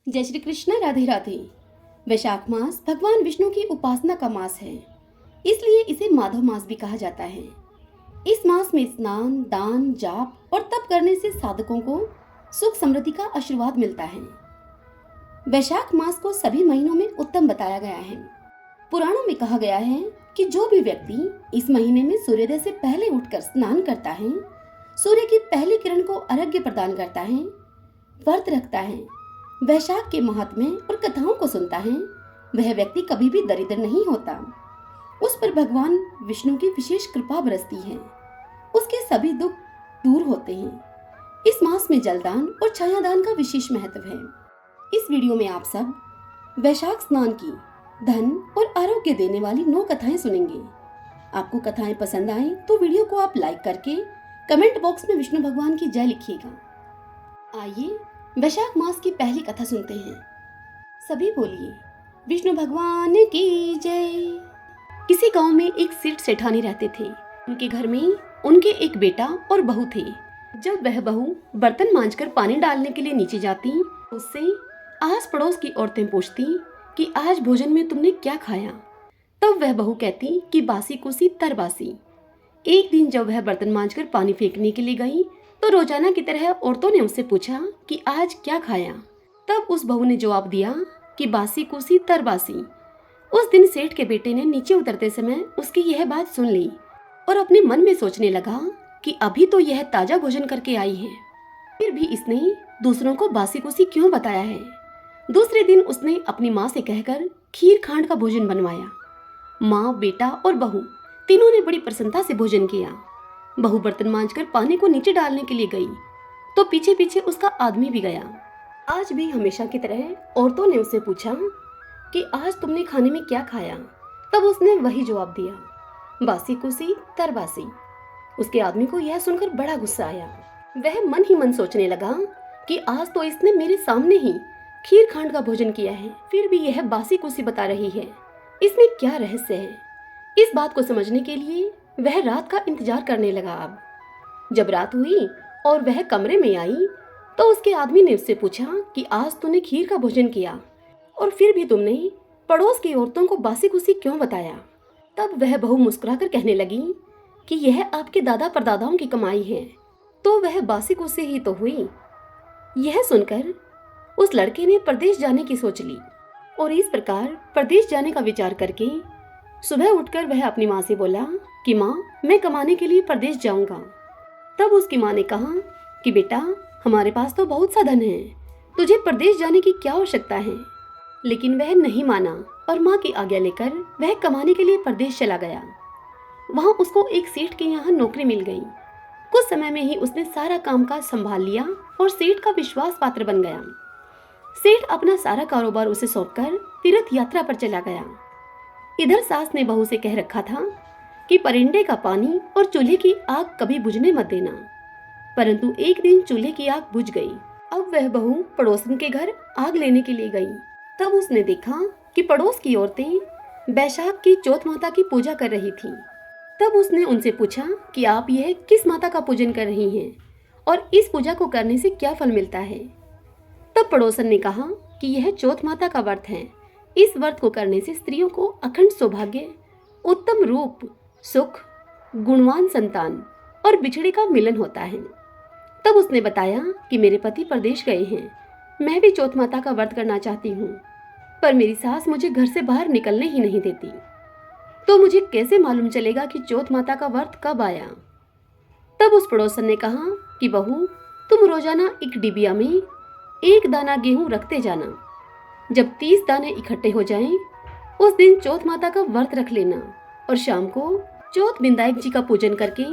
जय श्री कृष्ण। राधे राधे। वैशाख मास भगवान विष्णु की उपासना का मास है, इसलिए इसे माधव मास भी कहा जाता है। इस मास में स्नान, दान, जाप और तप करने से साधकों को सुख समृद्धि का आशीर्वाद मिलता है। वैशाख मास को सभी महीनों में उत्तम बताया गया है। पुराणों में कहा गया है कि जो भी व्यक्ति इस महीने में सूर्योदय से पहले उठकर स्नान करता है, सूर्य की पहली किरण को अर्घ्य प्रदान करता है, व्रत रखता है, वैशाख के महात्म्य और कथाओं को सुनता है, वह व्यक्ति कभी भी दरिद्र नहीं होता। उस पर भगवान विष्णु की विशेष कृपा बरसती है, उसके सभी दुख दूर होते हैं। इस मास में जलदान और छायादान का विशेष महत्व है। इस वीडियो में आप सब वैशाख स्नान की धन और आरोग्य देने वाली 9 कथाएं सुनेंगे। आपको कथाएं पसंद आए तो वीडियो को आप लाइक करके कमेंट बॉक्स में विष्णु भगवान की जय लिखिएगा। आइए वैशाख मास की पहली कथा सुनते हैं। सभी बोलिए विष्णु भगवान की जय। किसी गांव में एक सेठ सेठानी रहते थे। उनके घर में उनके एक बेटा और बहू थे। जब वह बहू बर्तन मांजकर पानी डालने के लिए नीचे जाती, उससे आस पड़ोस की औरतें पूछती कि आज भोजन में तुमने क्या खाया। तब वह बहू कहती कि बासी कुसी तरबासी। एक दिन जब वह बर्तन मांजकर पानी फेंकने के लिए गई तो रोजाना की तरह औरतों ने उससे पूछा कि आज क्या खाया। तब उस बहू ने जवाब दिया कि बासी कुसी तरबासी। उस दिन सेठ के बेटे ने नीचे उतरते समय उसकी यह बात सुन ली और अपने मन में सोचने लगा कि अभी तो यह ताजा भोजन करके आई है, फिर भी इसने दूसरों को बासी कुसी क्यों बताया है। दूसरे दिन उसने अपनी माँ से कहकर खीर खांड का भोजन बनवाया। माँ, बेटा और बहू तीनों ने बड़ी प्रसन्नता से भोजन किया। बहू बर्तन मांजकर पानी को नीचे डालने के लिए गई तो पीछे पीछे उसका आदमी भी गया। आज भी हमेशा की तरह औरतों ने उससे पूछा कि आज तुमने खाने में क्या खाया। तब उसने वही जवाब दिया, बासी कुसी तरबासी। उसके आदमी को यह सुनकर बड़ा गुस्सा आया। वह मन ही मन सोचने लगा कि आज तो इसने मेरे सामने ही खीर खांड का भोजन किया है, फिर भी यह बासी कुसी बता रही है। इसमें क्या रहस्य है। इस बात को समझने के लिए वह रात का इंतजार करने लगा। अब जब रात हुई और वह कमरे में आई तो उसके आदमी ने उससे पूछा कि आज तूने खीर का भोजन किया और फिर भी तुमने पड़ोस की औरतों को बासी कुसी क्यों बताया। तब वह बहू मुस्कुराकर कहने लगी कि यह आपके दादा परदादाओं की कमाई है, तो वह बासी कुसी ही तो हुई। यह सुनकर उस लड़के ने प्रदेश जाने की सोच ली और इस प्रकार प्रदेश जाने का विचार करके सुबह उठकर वह अपनी माँ से बोला कि माँ, मैं कमाने के लिए प्रदेश जाऊंगा। तब उसकी माँ ने कहा कि बेटा, हमारे पास तो बहुत सा धन है, तुझे प्रदेश जाने की क्या आवश्यकता है। लेकिन वह नहीं माना और माँ की आज्ञा लेकर वह कमाने के लिए प्रदेश चला गया। वहाँ उसको एक सेठ के यहाँ नौकरी मिल गई। कुछ समय में ही उसने सारा कामकाज संभाल लिया और सेठ का विश्वास पात्र बन गया। सेठ अपना सारा कारोबार उसे सौंपकर तीर्थ यात्रा पर चला गया। इधर सास ने बहू से कह रखा था कि परिंदे का पानी और चूल्हे की आग कभी बुझने मत देना, परंतु एक दिन चूल्हे की आग बुझ गई। अब वह बहू पड़ोसन के घर आग लेने के लिए गई। तब उसने देखा कि पड़ोस की औरतें वैशाख की चौथ माता की पूजा कर रही थीं। तब उसने उनसे पूछा कि आप यह किस माता का पूजन कर रही हैं और इस पूजा को करने से क्या फल मिलता है। तब पड़ोसन ने कहा कि यह चौथ माता का व्रत है। इस व्रत को करने से स्त्रियों को अखंड सौभाग्य, उत्तम रूप, सुख, गुणवान संतान और बिछड़े का मिलन होता है। तब उसने बताया कि मेरे पति प्रदेश गए हैं, मैं भी चौथ माता का व्रत करना चाहती हूँ, पर मेरी सास मुझे घर से बाहर निकलने ही नहीं देती, तो मुझे कैसे मालूम चलेगा कि चौथ माता का व्रत कब आया। तब उस पड़ोसन ने कहा कि बहू, तुम रोजाना एक डिबिया में 1 दाना गेहूं रखते जाना। जब 30 दाने इकट्ठे हो जाएं, उस दिन चौथ माता का व्रत रख लेना और शाम को चौथ विनायक जी का पूजन करके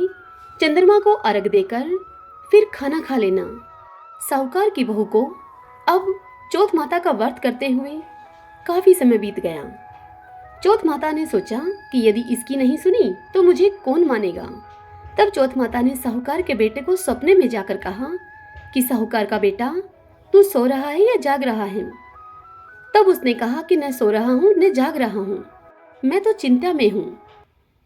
चंद्रमा को अर्घ देकर फिर खाना खा लेना। साहूकार की बहू को अब चौथ माता का व्रत करते हुए काफी समय बीत गया। चौथ माता ने सोचा कि यदि इसकी नहीं सुनी तो मुझे कौन मानेगा। तब चौथ माता ने साहूकार के बेटे को सपने में जाकर कहा कि साहूकार का बेटा, तू सो रहा है या जाग रहा है। तब उसने कहा कि न सो रहा हूँ न जाग रहा हूँ, मैं तो चिंता में हूँ।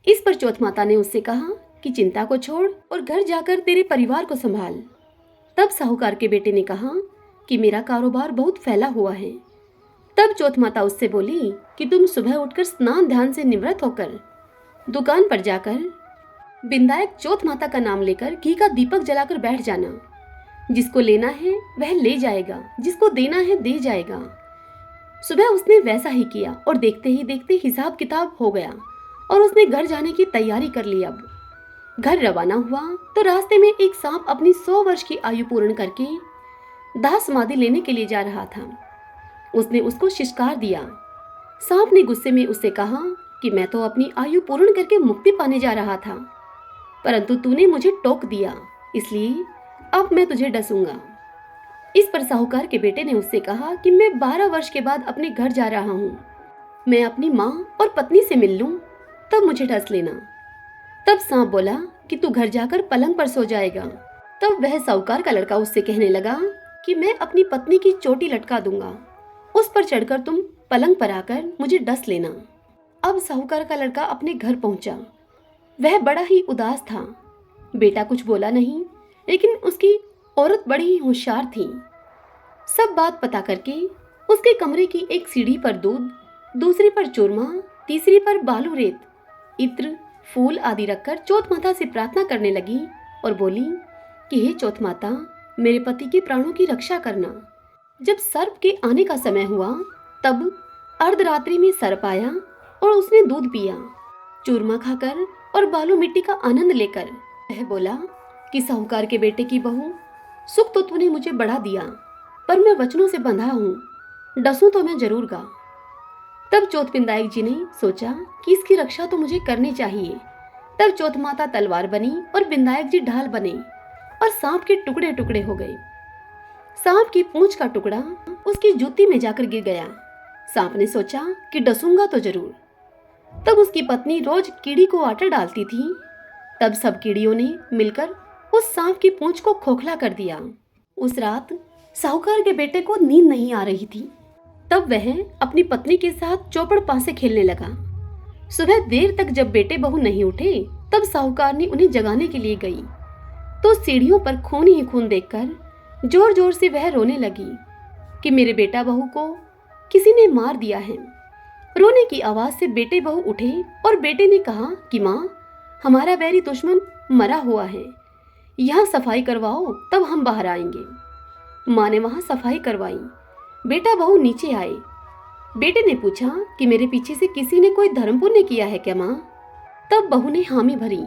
इस पर चौथ माता ने उससे कहा कि चिंता को छोड़ और घर जाकर तेरे परिवार को संभाल। तब साहूकार के बेटे ने कहा कि मेरा कारोबार बहुत फैला हुआ है। तब चौथ माता उससे बोली कि तुम सुबह उठकर स्नान ध्यान से निवृत्त होकर दुकान पर जाकर बिंदायक चौथ माता का नाम लेकर घी का दीपक जलाकर बैठ जाना। जिसको लेना है वह ले जाएगा, जिसको देना है दे जाएगा। सुबह उसने वैसा ही किया और देखते ही देखते हिसाब किताब हो गया और उसने घर जाने की तैयारी कर ली। अब घर रवाना हुआ तो रास्ते में एक सांप अपनी 100 वर्ष की आयु पूर्ण करके दाह समाधि लेने के लिए जा रहा था। उसने उसको शिष्कार दिया। सांप ने गुस्से में उससे कहा कि मैं तो अपनी आयु पूर्ण करके मुक्ति पाने जा रहा था, परंतु तूने मुझे टोक दिया, इसलिए अब मैं तुझे डसूंगा। इस पर साहूकार के बेटे ने उससे कहा कि मैं 12 वर्ष के बाद अपने घर जा रहा हूँ, मैं अपनी माँ और पत्नी से मिल लूं, तब मुझे डस लेना। तब सांप बोला कि तू घर जाकर पलंग पर सो जाएगा। तब वह साहूकार का लड़का उससे कहने लगा कि मैं अपनी पत्नी की चोटी लटका दूंगा, उस पर चढ़कर तुम पलंग पर आकर मुझे डस लेना। अब साहूकार का लड़का अपने घर पहुंचा। वह बड़ा ही उदास था। बेटा कुछ बोला नहीं, लेकिन उसकी औरत बड़ी ही होशियार थी। सब बात पता करके उसके कमरे की एक सीढ़ी पर दूध, दूसरी पर चूरमा, तीसरी पर बालू रेत, इत्र, फूल आदि रखकर चौथ माता से प्रार्थना करने लगी और बोली कि हे चौथ माता, मेरे पति के प्राणों की रक्षा करना। जब सर्प के आने का समय हुआ तब अर्धरात्रि में सर्प आया और उसने दूध पिया, चूरमा खाकर और बालू मिट्टी का आनंद लेकर। वह बोला कि साहूकार के बेटे की बहू, सुख तो तूने मुझे बढ़ा दिया, पर मैं वचनों से बंधा हूँ, डसूं तो मैं जरूर गा। तब चौथ बिंदायक जी ने सोचा कि इसकी रक्षा तो मुझे करनी चाहिए। तब चौथ माता तलवार बनी और बिंदायक जी ढाल बने और सांप के टुकड़े टुकड़े हो गए। सांप की पूंछ का टुकड़ा उसकी जूती में जाकर गिर गया। सांप ने सोचा कि डसूंगा तो जरूर। तब उसकी पत्नी रोज कीड़ी को आटा डालती थी। तब सब कीड़ियों ने मिलकर उस सांप की पूंछ को खोखला कर दिया। उस रात साहूकार के बेटे को नींद नहीं आ रही थी। तब वह अपनी पत्नी के साथ चौपड़ पासे खेलने लगा। सुबह देर तक जब बेटे बहू नहीं उठे तब साहूकार ने उन्हें जगाने के लिए गई तो सीढ़ियों पर खून ही खून देखकर जोर जोर से वह रोने लगी कि मेरे बेटा बहू को किसी ने मार दिया है। रोने की आवाज से बेटे बहू उठे और बेटे ने कहा कि माँ, हमारा बैरी दुश्मन मरा हुआ है, यहाँ सफाई करवाओ तब हम बाहर आएंगे। माँ ने वहां सफाई करवाई। बेटा बहू नीचे आए। बेटे ने पूछा कि मेरे पीछे से किसी ने कोई धर्म पुण्य किया है क्या माँ? तब बहू ने हामी भरी।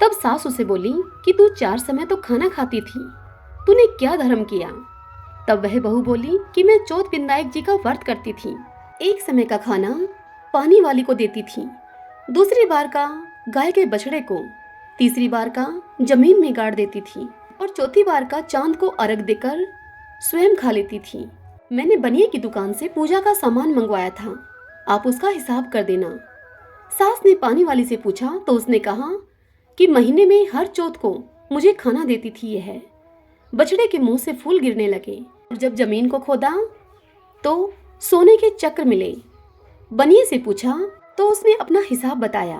तब सास उसे बोली कि तू 4 समय तो खाना खाती थी, तूने क्या धर्म किया? तब वह बहू बोली कि मैं चौथ बिंदायक जी का व्रत करती थी। एक समय का खाना पानी वाली को देती थी, दूसरी बार का गाय के बछड़े को, तीसरी बार का जमीन में गाड़ देती थी और चौथी बार का चांद को अर्घ देकर स्वयं खा लेती थी। मैंने बनिए की दुकान से पूजा का सामान मंगवाया था, आप उसका हिसाब कर देना। सास ने पानी वाली से पूछा तो उसने कहा कि महीने में हर चौथ को मुझे खाना देती थी यह। बछड़े के मुंह से फूल गिरने लगे। जब जमीन को खोदा तो सोने के चक्र मिले। बनिए से पूछा तो उसने अपना हिसाब बताया।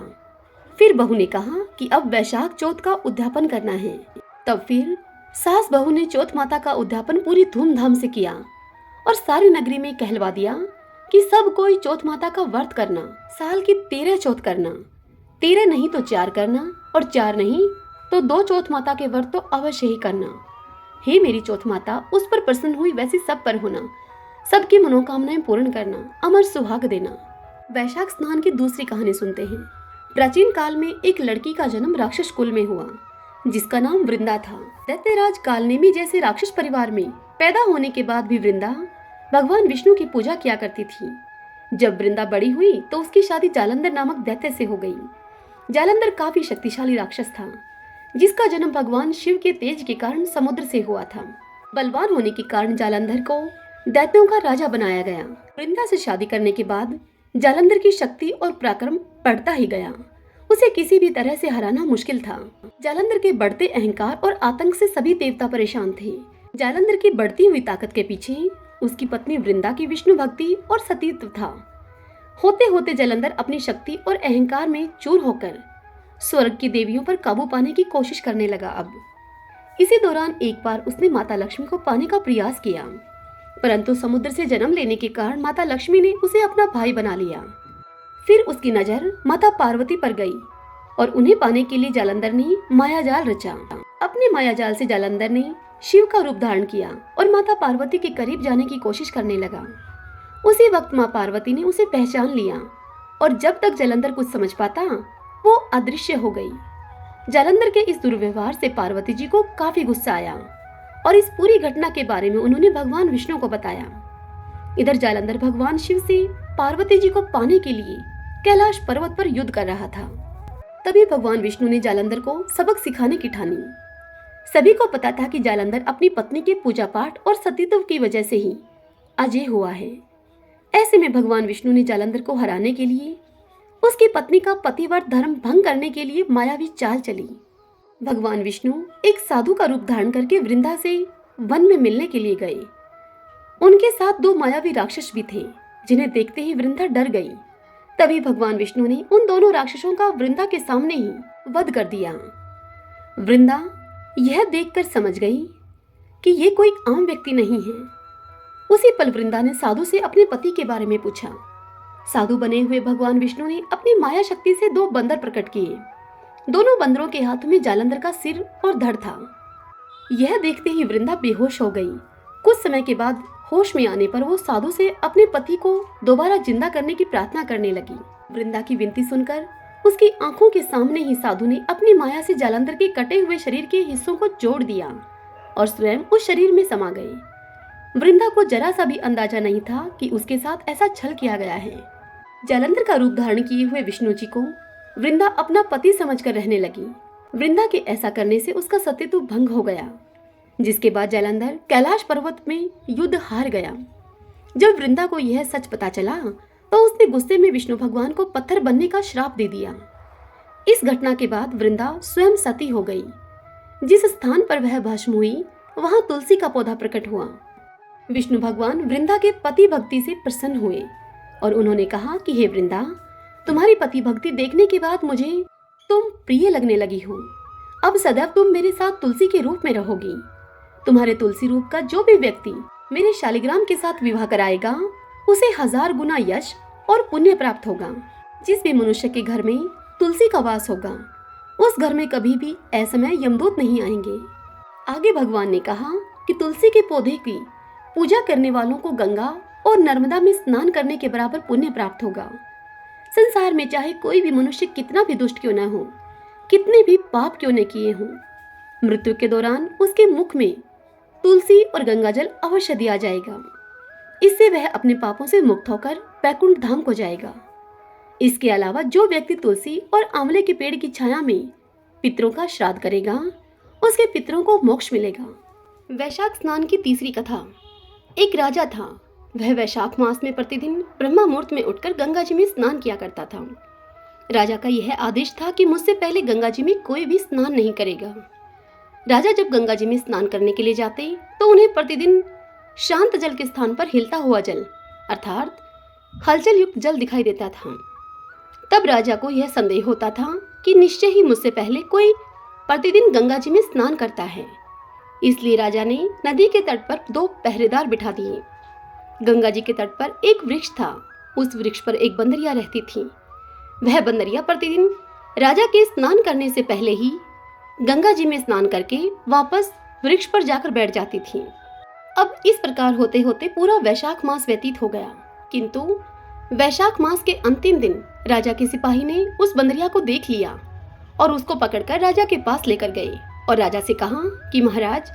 फिर बहू ने कहा कि अब वैशाख चौथ का उद्यापन करना है। तब फिर सास बहू ने चौथ माता का उद्यापन पूरी धूमधाम से किया और सारी नगरी में कहलवा दिया कि सब कोई चौथ माता का व्रत करना, साल की 13 चौथ करना, 13 नहीं तो 4 करना और 4 नहीं तो 2 चौथ माता के व्रत तो अवश्य ही करना। हे मेरी चौथ माता, उस पर प्रसन्न हुई वैसी सब पर होना, सबकी मनोकामनाएं पूर्ण करना, अमर सुहाग देना। वैशाख स्नान की दूसरी कहानी सुनते हैं। प्राचीन काल में एक लड़की का जन्म राक्षस कुल में हुआ जिसका नाम वृंदा था। दैत्यराज कालनेमी जैसे राक्षस परिवार में पैदा होने के बाद भी वृंदा भगवान विष्णु की पूजा किया करती थी। जब वृंदा बड़ी हुई तो उसकी शादी जालंधर नामक दैत्य से हो गई। जालंधर काफी शक्तिशाली राक्षस था जिसका जन्म भगवान शिव के तेज के कारण समुद्र से हुआ था। बलवान होने के कारण जालंधर को दैत्यों का राजा बनाया गया। वृंदा से शादी करने के बाद जालंधर की शक्ति और पराक्रम बढ़ता ही गया। उसे किसी भी तरह से हराना मुश्किल था। जालंधर के बढ़ते अहंकार और आतंक से सभी देवता परेशान थे। जालंधर की बढ़ती हुई ताकत के पीछे उसकी पत्नी वृंदा की विष्णु भक्ति और सतीत्व था। होते होते जालंधर अपनी शक्ति और अहंकार में चूर होकर स्वर्ग की देवियों पर काबू पाने की कोशिश करने लगा। अब इसी दौरान एक बार उसने माता लक्ष्मी को पाने का प्रयास किया, परंतु समुद्र से जन्म लेने के कारण माता लक्ष्मी ने उसे अपना भाई बना लिया। फिर उसकी नजर माता पार्वती पर गई और उन्हें पाने के लिए जालंधर ने मायाजाल रचा। अपने मायाजाल से जालंधर ने शिव का रूप धारण किया और माता पार्वती के करीब जाने की कोशिश करने लगा। उसी वक्त माँ पार्वती ने उसे पहचान लिया और जब तक जालंधर कुछ समझ पाता वो अदृश्य हो गई। जालंधर के इस दुर्व्यवहार से पार्वती जी को काफी गुस्सा आया और इस पूरी घटना के बारे में उन्होंने भगवान विष्णु को बताया। इधर जालंधर भगवान शिव से पार्वती जी को पाने के लिए कैलाश पर्वत पर युद्ध कर रहा था। तभी भगवान विष्णु ने जालंधर को सबक सिखाने की ठानी। सभी को पता था कि जालंधर अपनी पत्नी के पूजा पाठ और सतीत्व की वजह से ही अजय हुआ है। ऐसे में भगवान विष्णु ने जालंधर को हराने के लिए उसकी पत्नी का पतिव्रत धर्म भंग करने के लिए मायावी चाल चली। भगवान विष्णु एक साधु का रूप धारण करके वृंदा से वन में मिलने के लिए गए। उनके साथ 2 मायावी राक्षस भी थे, जिन्हें देखते ही वृंदा डर गई। तभी भगवान विष्णु ने उन दोनों राक्षसों का वृंदा के सामने ही वध कर दिया। वृंदा यह देखकर समझ गई कि ये कोई आम व्यक्ति नहीं है। उसी पल वृंदा ने साधु से अपने पति के बारे में पूछा। साधु बने हुए भगवान विष्णु ने अपनी माया शक्ति से 2 बंदर प्रकट किए। दोनों बंदरों के हाथ में जालंधर का सिर और धड़ था। यह देखते ही वृंदा बेहोश हो गई। कुछ समय के बाद होश में आने पर वो साधु से अपने पति को दोबारा जिंदा करने की प्रार्थना करने लगी। वृंदा की विनती सुनकर उसकी आंखों के सामने ही साधु ने अपनी माया से जालंधर के कटे हुए शरीर के हिस्सों को जोड़ दिया और स्वयं उस शरीर में समा गए। वृंदा को जरा सा भी अंदाजा नहीं था कि उसके साथ ऐसा छल किया गया है। जालंधर का रूप धारण किए हुए विष्णु जी को वृंदा अपना पति समझकर रहने लगी। वृंदा के ऐसा करने से उसका सतीत्व भंग हो गया, जिसके बाद जालंधर कैलाश पर्वत में युद्ध हार गया। जब वृंदा को यह सच पता चला तो उसने गुस्से में विष्णु भगवान को पत्थर बनने का श्राप दे दिया। इस घटना के बाद वृंदा स्वयं सती हो गई। जिस स्थान पर वह भस्म हुई वहां तुलसी का पौधा प्रकट हुआ। विष्णु भगवान वृंदा के पति भक्ति से प्रसन्न हुए और उन्होंने कहा कि हे वृंदा, तुम्हारी पति भक्ति देखने के बाद मुझे तुम प्रिय लगने लगी हो। अब सदैव तुम मेरे साथ तुलसी के रूप में रहोगी। तुम्हारे तुलसी रूप का जो भी व्यक्ति मेरे शालिग्राम के साथ विवाह कराएगा उसे 1000 गुना यश और पुण्य प्राप्त होगा। जिस भी मनुष्य के घर में तुलसी का वास होगा उस घर में कभी भी असमय यमदूत नहीं आएंगे। आगे भगवान ने कहा कि तुलसी के पौधे की पूजा करने वालों को गंगा और नर्मदा में स्नान करने के बराबर पुण्य प्राप्त होगा। संसार में चाहे कोई भी मनुष्य कितना भी दुष्ट क्यों न हो, कितने भी पाप क्यों न किए हों, मृत्यु के दौरान उसके मुख में तुलसी और गंगा जल अवश्य दिया जाएगा। इससे वह अपने पापों से मुक्त होकर वैकुंठ धाम को जाएगा। इसके अलावा जो व्यक्ति तुलसी और आंवले के पेड़ की छाया में पितरों का श्राद्ध करेगा उसके पितरों को मोक्ष मिलेगा। वैशाख स्नान की तीसरी कथा। एक राजा था। वह वैशाख मास में प्रतिदिन ब्रह्मा मुहूर्त में उठकर गंगा जी में स्नान किया करता था। राजा का यह आदेश था कि मुझसे पहले गंगा जी में कोई भी स्नान नहीं करेगा। राजा जब गंगा जी में स्नान करने के लिए जाते तो उन्हें प्रतिदिन शांत जल के स्थान पर हिलता हुआ जल अर्थात हलचल युक्त जल दिखाई देता था। तब राजा को यह संदेह होता था कि निश्चय ही मुझसे पहले कोई प्रतिदिन गंगा जी में स्नान करता है। इसलिए राजा ने नदी के तट पर 2 पहरेदार बिठा दिए। गंगा जी के तट पर एक वृक्ष था। उस वृक्ष पर एक बंदरिया रहती थी। वह बंदरिया प्रतिदिन राजा के स्नान करने से पहले ही गंगा जी में स्नान करके वापस वृक्ष पर जाकर बैठ जाती थी। अब इस प्रकार होते होते पूरा वैशाख मास व्यतीत हो गया, किंतु वैशाख मास के अंतिम दिन राजा के सिपाही ने उस बंदरिया को देख लिया और उसको पकड़कर राजा के पास लेकर गए और राजा से कहा कि महाराज,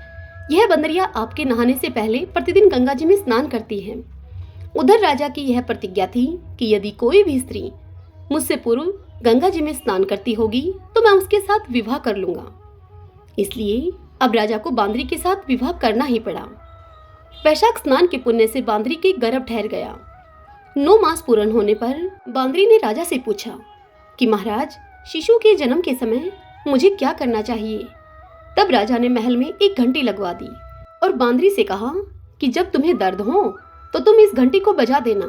यह बंदरिया आपके नहाने से पहले प्रतिदिन गंगा जी में स्नान करती है। उधर राजा की यह प्रतिज्ञा थी कि यदि कोई भी स्त्री मुझसे पूर्व गंगा जी में स्नान करती होगी तो मैं उसके साथ विवाह कर लूंगा। इसलिए अब राजा को बांदरी के साथ विवाह करना ही पड़ा। वैशाख स्नान के पुण्य से बांदरी के गर्भ ठहर गया। 9 मास पूर्ण होने पर बांदरी ने राजा से पूछा कि महाराज, शिशु के जन्म के समय मुझे क्या करना चाहिए। तब राजा ने महल में एक घंटी लगवा दी और बांदरी से कहा कि जब तुम्हें दर्द हो तो तुम इस घंटी को बजा देना,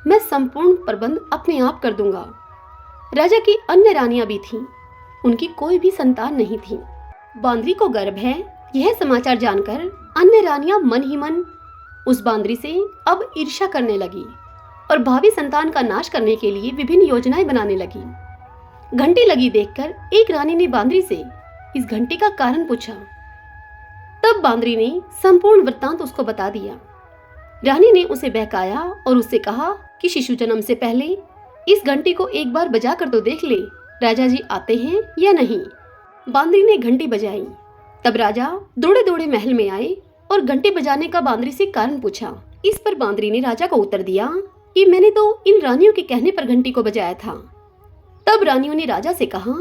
मैं संपूर्ण प्रबंध अपने आप कर दूंगा। राजा की अन्य रानियां भी थीं, उनकी कोई भी संतान नहीं थी। बांदरी को गर्व है, यह समाचार जानकर अन्य रानियां मन ही मन उस बांदरी से अब ईर्ष्या करने लगी और भावी संतान का नाश करने के लिए विभिन्न योजनाएं बनाने लगी। घंटी लगी देखकर एक रानी ने बांदरी से इस घंटी का कारण पूछा। तब बांदरी ने संपूर्ण वृत्तांत उसको बता दिया। रानी ने उसे बहकाया और उससे कहा कि शिशु जन्म से पहले इस घंटी को एक बार बजा कर तो देख ले, राजा जी आते हैं या नहीं। बांदरी ने घंटी बजाई। तब राजा दौड़े दौड़े महल में आए और घंटी बजाने का बांदरी से कारण पूछा। इस पर बांदरी ने राजा को उत्तर दिया कि मैंने तो इन रानियों के कहने पर घंटी को बजाया था। तब रानियों ने राजा से कहा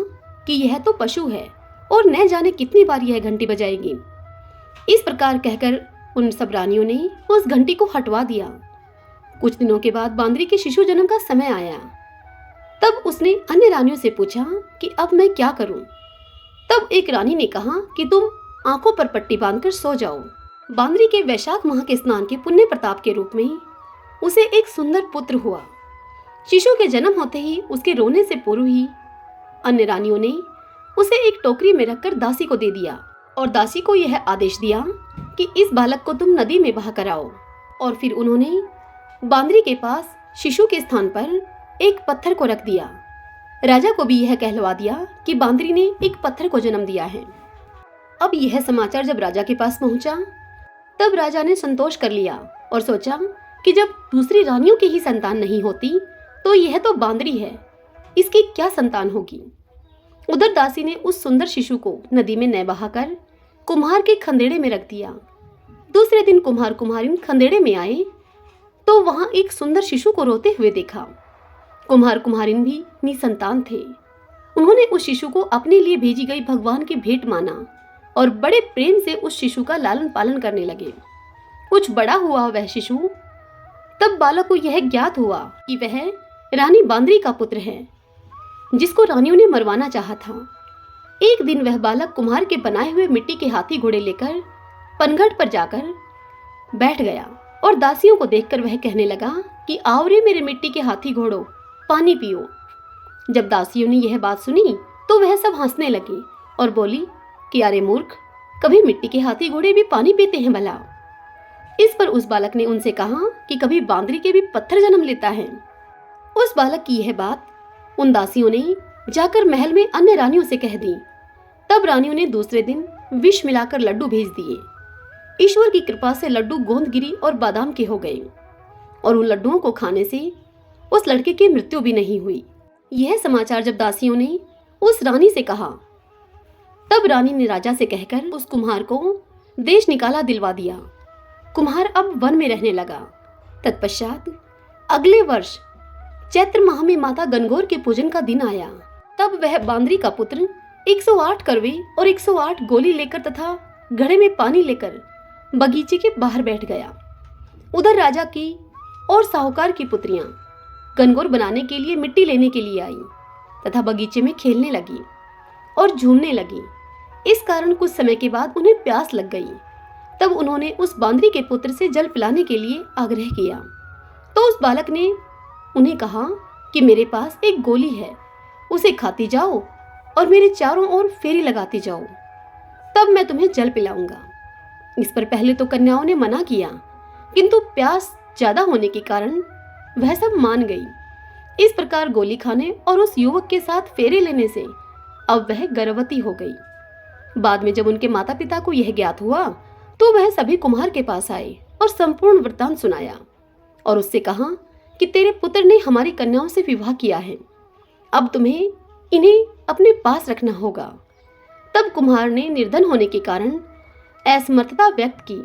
कि यह तो पशु है और न जाने कितनी बार यह घंटी बजाएगी। इस प्रकार कहकर उन सब रानियों ने उस घंटी को हटवा दिया। कुछ दिनों के बाद बांदरी के शिशु जन्म का समय आया। तब उसने अन्य रानियों से पूछा कि अब मैं क्या करूं। तब एक रानी ने कहा कि तुम आंखों पर पट्टी बांधकर सो जाओ। बांदरी के वैशाख माह के स्नान के पुण्य प्रताप के रूप में उसे एक सुंदर पुत्र हुआ। शिशु के जन्म होते ही उसके रोने से पूर्व ही अन्य रानियों ने उसे एक टोकरी में रखकर दासी को दे दिया और दासी को यह आदेश दिया कि इस बालक को तुम नदी में बहा कर आओ। और फिर उन्होंने बांदरी के पास शिशु के स्थान पर एक पत्थर को रख दिया। राजा को भी यह कहलवा दिया कि बांदरी ने एक पत्थर को जन्म दिया है। अब यह समाचार जब राजा के पास पहुंचा तब राजा ने संतोष कर लिया और सोचा कि जब दूसरी रानियों की ही संतान नहीं होती तो यह तो बांदरी है, इसकी क्या संतान होगी। उधर दासी ने उस सुंदर शिशु को नदी में न बहाकर कुम्हार के खंदेड़े में रख दिया। दूसरे दिन कुम्हार कुम्हारिन खंदेड़े में आए तो वहां एक सुंदर शिशु को रोते हुए देखा। कुम्हार कुम्हारिन भी निसंतान थे। उन्होंने उस शिशु को अपने लिए भेजी गई भगवान की भेंट माना और बड़े प्रेम से उस शिशु का लालन पालन करने लगे। कुछ बड़ा हुआ वह शिशु, तब बालक को यह ज्ञात हुआ कि वह रानी बांदरी का पुत्र है जिसको रानियों ने मरवाना चाहा था। एक दिन वह बालक कुम्हार के बनाए हुए मिट्टी के हाथी घोड़े लेकर पनघट पर जाकर बैठ गया और दासियों को देखकर वह कहने लगा कि आओ रे मेरे मिट्टी के हाथी घोड़ों, पानी पियो। जब दासियों ने यह बात सुनी तो वह सब हंसने लगी और बोली कि अरे मूर्ख, कभी मिट्टी के हाथी घोड़े भी पानी पीते हैं भला। इस पर उस बालक ने उनसे कहा कि कभी बांदरी के भी पत्थर जन्म लेता है। उस बालक की यह बात उन दासियों ने जाकर महल में अन्य रानियों से कह दी। तब रानियों ने दूसरे दिन विष मिलाकर लड्डू भेज दिए। ईश्वर की कृपा से लड्डू गोंदगिरी और बादाम के हो गए और उन लड्डुओं को खाने से उस लड़के की मृत्यु भी नहीं हुई। यह समाचार जब दासियों ने उस रानी से कहा तब रानी ने राजा से कहकर उस कुम्हार को देश निकाला दिलवा दिया। कुम्हार अब वन में रहने लगा। तत्पश्चात अगले वर्ष चैत्र माह में माता गणगौर के पूजन का दिन आया। तब वह बांदरी का पुत्र 108 करवे और 108 गोली लेकर तथा घड़े में पानी लेकर बगीचे के बाहर बैठ गया। उधर राजा की और साहूकार की पुत्रियां गणगौर बनाने के लिए मिट्टी लेने के लिए आई तथा बगीचे में खेलने लगी और झूमने लगी। इस कारण कुछ समय के बाद उन्हें प्यास लग गई। तब उन्होंने उस बांदरी के पुत्र से जल पिलाने के लिए आग्रह किया। तो उस बालक ने उन्हें कहा कि मेरे पास एक गोली है, उसे खाती जाओ और मेरे चारों ओर फेरी लगाती जाओ, तब मैं तुम्हें जल पिलाऊंगा। इस पर पहले तो कन्याओं ने मना किया, किंतु प्यास ज्यादा होने के कारण वह सब मान गई। इस प्रकार गोली खाने और उस युवक के साथ फेरे लेने से अब वह गर्भवती हो गई। बाद में जब उनके माता पिता को यह ज्ञात हुआ तो वह सभी कुम्हार के पास आए और संपूर्ण वृत्तांत सुनाया और उससे कहा कि तेरे पुत्र ने हमारी कन्याओं से विवाह किया है, अब तुम्हें इन्हें अपने पास रखना होगा। तब कुम्हार ने निर्धन होने के कारण असमर्थता व्यक्त की।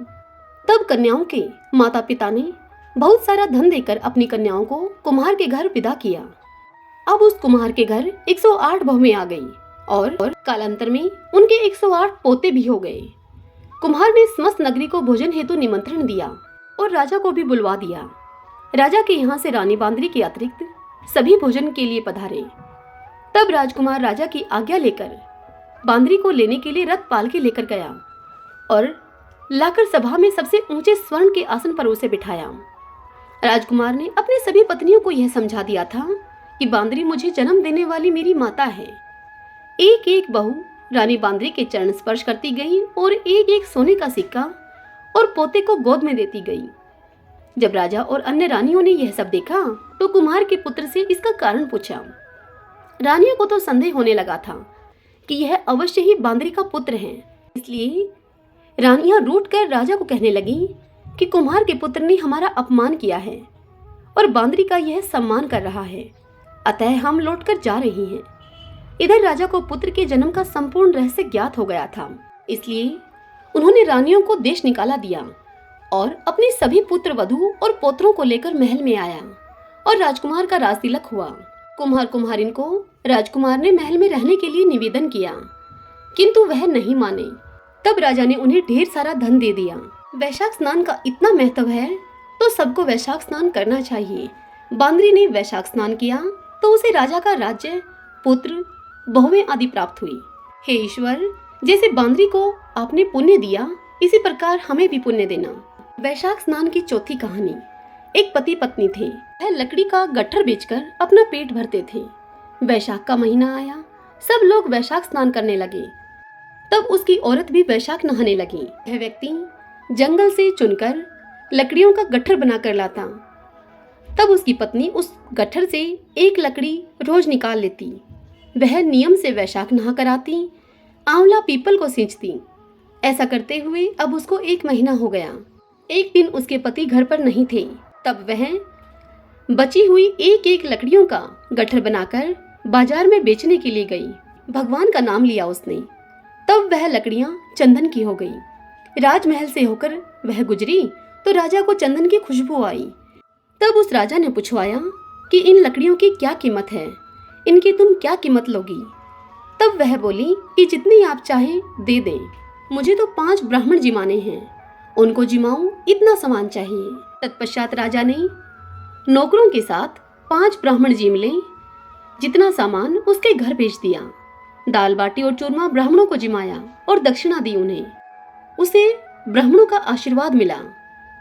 तब कन्याओं के माता पिता ने बहुत सारा धन देकर अपनी कन्याओं को कुम्हार के घर विदा किया। अब उस कुम्हार के घर 108 बहुएं आ गई और कालांतर में उनके 108 पोते भी हो गए। कुम्हार ने समस्त नगरी को भोजन हेतु निमंत्रण दिया और राजा को भी बुलवा दिया। राजा के यहाँ से रानी बांदरी के अतिरिक्त सभी भोजन के लिए पधारे। तब राजकुमार राजा की आज्ञा लेकर बांदरी को लेने के लिए रथ पाल के लेकर गया और लाकर सभा में सबसे ऊंचे स्वर्ण के आसन पर उसे बिठाया। राजकुमार ने अपने सभी पत्नियों को यह समझा दिया था कि बांदरी मुझे जन्म देने वाली मेरी माता है। एक एक बहू रानी बांदरी के चरण स्पर्श करती गई और एक एक सोने का सिक्का और पोते को गोद में देती गई। जब राजा और अन्य रानियों ने यह सब देखा तो कुम्हार के पुत्र से इसका कारण पूछा। रानियों को तो संदेह होने लगा था कि यह अवश्य ही बांदरी का पुत्र है, इसलिए रानियां रूठ कर राजा को कहने लगी कि कुम्हार के पुत्र ने हमारा अपमान किया है और बांदरी का यह सम्मान कर रहा है, अतः हम लौटकर जा रही हैं। इधर राजा को पुत्र के जन्म का संपूर्ण रहस्य ज्ञात हो गया था, इसलिए उन्होंने रानियों को देश निकाला दिया और अपने सभी पुत्र वधू और पोत्रों को लेकर महल में आया और राजकुमार का राज तिलक हुआ। कुम्हार कुम्हारिन को राजकुमार ने महल में रहने के लिए निवेदन किया, किंतु वह नहीं माने। तब राजा ने उन्हें ढेर सारा धन दे दिया। वैशाख स्नान का इतना महत्व है तो सबको वैशाख स्नान करना चाहिए। बांदरी ने वैशाख स्नान किया तो उसे राजा का राज्य, पुत्र, बहुएं आदि प्राप्त हुई। हे ईश्वर, जैसे बांदरी को आपने पुण्य दिया, इसी प्रकार हमें भी पुण्य देना। वैशाख स्नान की चौथी कहानी। एक पति पत्नी थे। वह लकड़ी का गट्ठर बेचकर अपना पेट भरते थे। वैशाख का महीना आया, सब लोग वैशाख स्नान करने लगे। तब उसकी औरत भी वैशाख नहाने लगी। वह व्यक्ति जंगल से चुनकर लकड़ियों का गट्ठर बनाकर लाता। तब उसकी पत्नी उस गट्ठर से एक लकड़ी रोज निकाल लेती। वह नियम से वैशाख नहा कर आती, आंवला पीपल को सींचती। ऐसा करते हुए अब उसको 1 महीना हो गया। एक दिन उसके पति घर पर नहीं थे। तब वह बची हुई एक एक लकड़ियों का गट्ठर बनाकर बाजार में बेचने के लिए गई। भगवान का नाम लिया उसने। तब वह लकड़ियां चंदन की हो गई। राजमहल से होकर वह गुजरी तो राजा को चंदन की खुशबू आई। तब उस राजा ने पूछवाया कि इन लकड़ियों की क्या कीमत है, इनकी तुम क्या कीमत लोगी। तब वह बोली कि जितनी आप चाहें दे दें, मुझे तो 5 ब्राह्मण जिमाने हैं, उनको जिमाऊं इतना सामान चाहिए। तत्पश्चात राजा ने नौकरों के साथ 5 ब्राह्मण जिम ले, जितना सामान उसके घर भेज दिया। दाल बाटी और चूरमा ब्राह्मणों को जिमाया और दक्षिणा दी उन्हें। उसे ब्राह्मणों का आशीर्वाद मिला।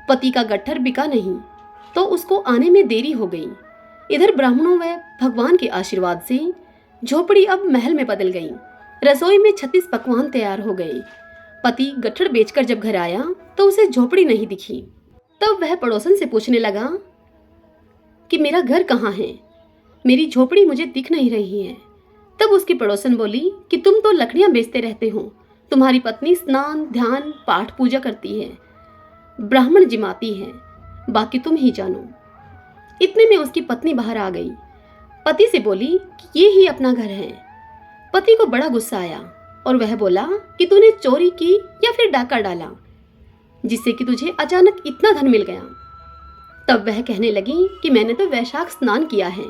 पति का गट्ठर बिका नहीं तो उसको आने में देरी हो गई। इधर ब्राह्मणों व भगवान के आशीर्वाद से झोपड़ी अब महल में बदल गई। रसोई में 36 पकवान तैयार हो गए। पति गट्ठर बेचकर जब घर आया तो उसे झोपड़ी नहीं दिखी। तब वह पड़ोसन से पूछने लगा कि मेरा घर कहाँ है, मेरी झोपड़ी मुझे दिख नहीं रही है। तब उसकी पड़ोसन बोली कि तुम तो लकड़ियां बेचते रहते हो, तुम्हारी पत्नी स्नान, ध्यान, पाठ, पूजा करती है, ब्राह्मण जिमाती है, बाकी तुम ही जानो। इतने में उसकी पत्नी बाहर आ गई। पति से बोली कि ये ही अपना घर है। पति को बड़ा गुस्सा आया और वह बोला कि तूने चोरी की या फिर डाका डाला, जिससे कि तुझे अचानक इतना धन मिल गया। तब वह कहने लगी कि मैंने तो वैशाख स्नान किया है,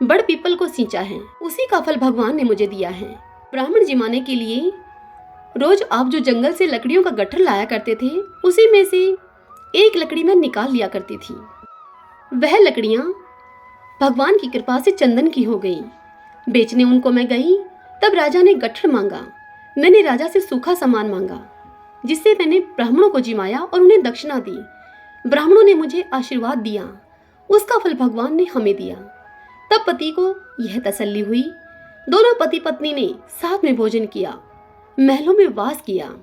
बड़ पीपल को सींचा है, उसी का फल भगवान ने मुझे दिया है। ब्राह्मण जिमाने के लिए रोज आप जो जंगल से लकड़ियों का गट्ठर लाया करते थे, उसी में से एक लकड़ी मैं निकाल लिया करती थी। वह लकड़ियां भगवान की कृपा से चंदन की हो गई। बेचने उनको मैं गई, तब राजा ने गट्ठर मांगा। मैंने राजा से सूखा सामान मांगा, जिससे मैंने ब्राह्मणों को जिमाया और उन्हें दक्षिणा दी। ब्राह्मणों ने मुझे आशीर्वाद दिया, उसका फल भगवान ने हमें दिया। तब पति को यह तसल्ली हुई। दोनों पति पत्नी ने साथ में भोजन किया, महलों में वास किया।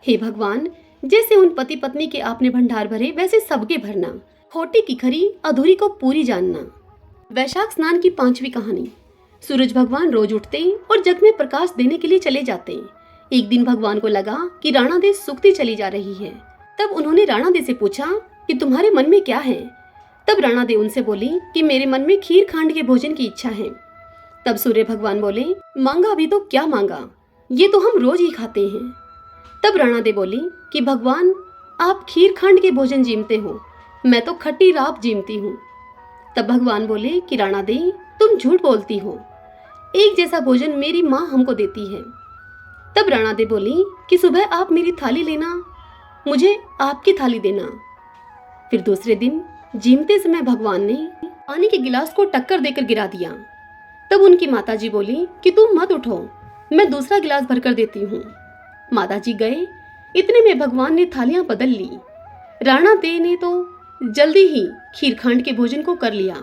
हे भगवान, जैसे उन पति पत्नी के आपने भंडार भरे, वैसे सबके भरना। खोटी की खरी, अधूरी को पूरी जानना। वैशाख स्नान की 5वीं कहानी। सूरज भगवान रोज उठते और जग में प्रकाश देने के लिए चले जाते। एक दिन भगवान को लगा कि राणा दे सूखती चली जा रही है। तब उन्होंने राणा दे से पूछा कि तुम्हारे मन में क्या है। तब राणा दे उनसे बोली कि मेरे मन में खीर खांड के भोजन की इच्छा है। तब सूर्य भगवान बोले, मांगा भी तो क्या मांगा, ये तो हम रोज ही खाते हैं। तब राणा दे बोली कि भगवान, आप खीर खांड के भोजन जीमते हो, मैं तो खट्टी राब जीमती हूँ। तब भगवान बोले कि राणा दे, तुम झूठ बोलती हो, एक जैसा भोजन मेरी माँ हमको देती है। तब राणा दे बोली कि सुबह आप मेरी थाली लेना, मुझे आपकी थाली देना। फिर दूसरे दिन जीमते समय भगवान ने पानी के गिलास को टक्कर देकर गिरा दिया। तब उनकी माताजी बोली कि तुम मत उठो, मैं दूसरा गिलास भरकर देती हूँ। माताजी गए। इतने में भगवान ने थालियां बदल ली। राणा दे ने तो जल्दी ही खीरखांड के भोजन को कर लिया,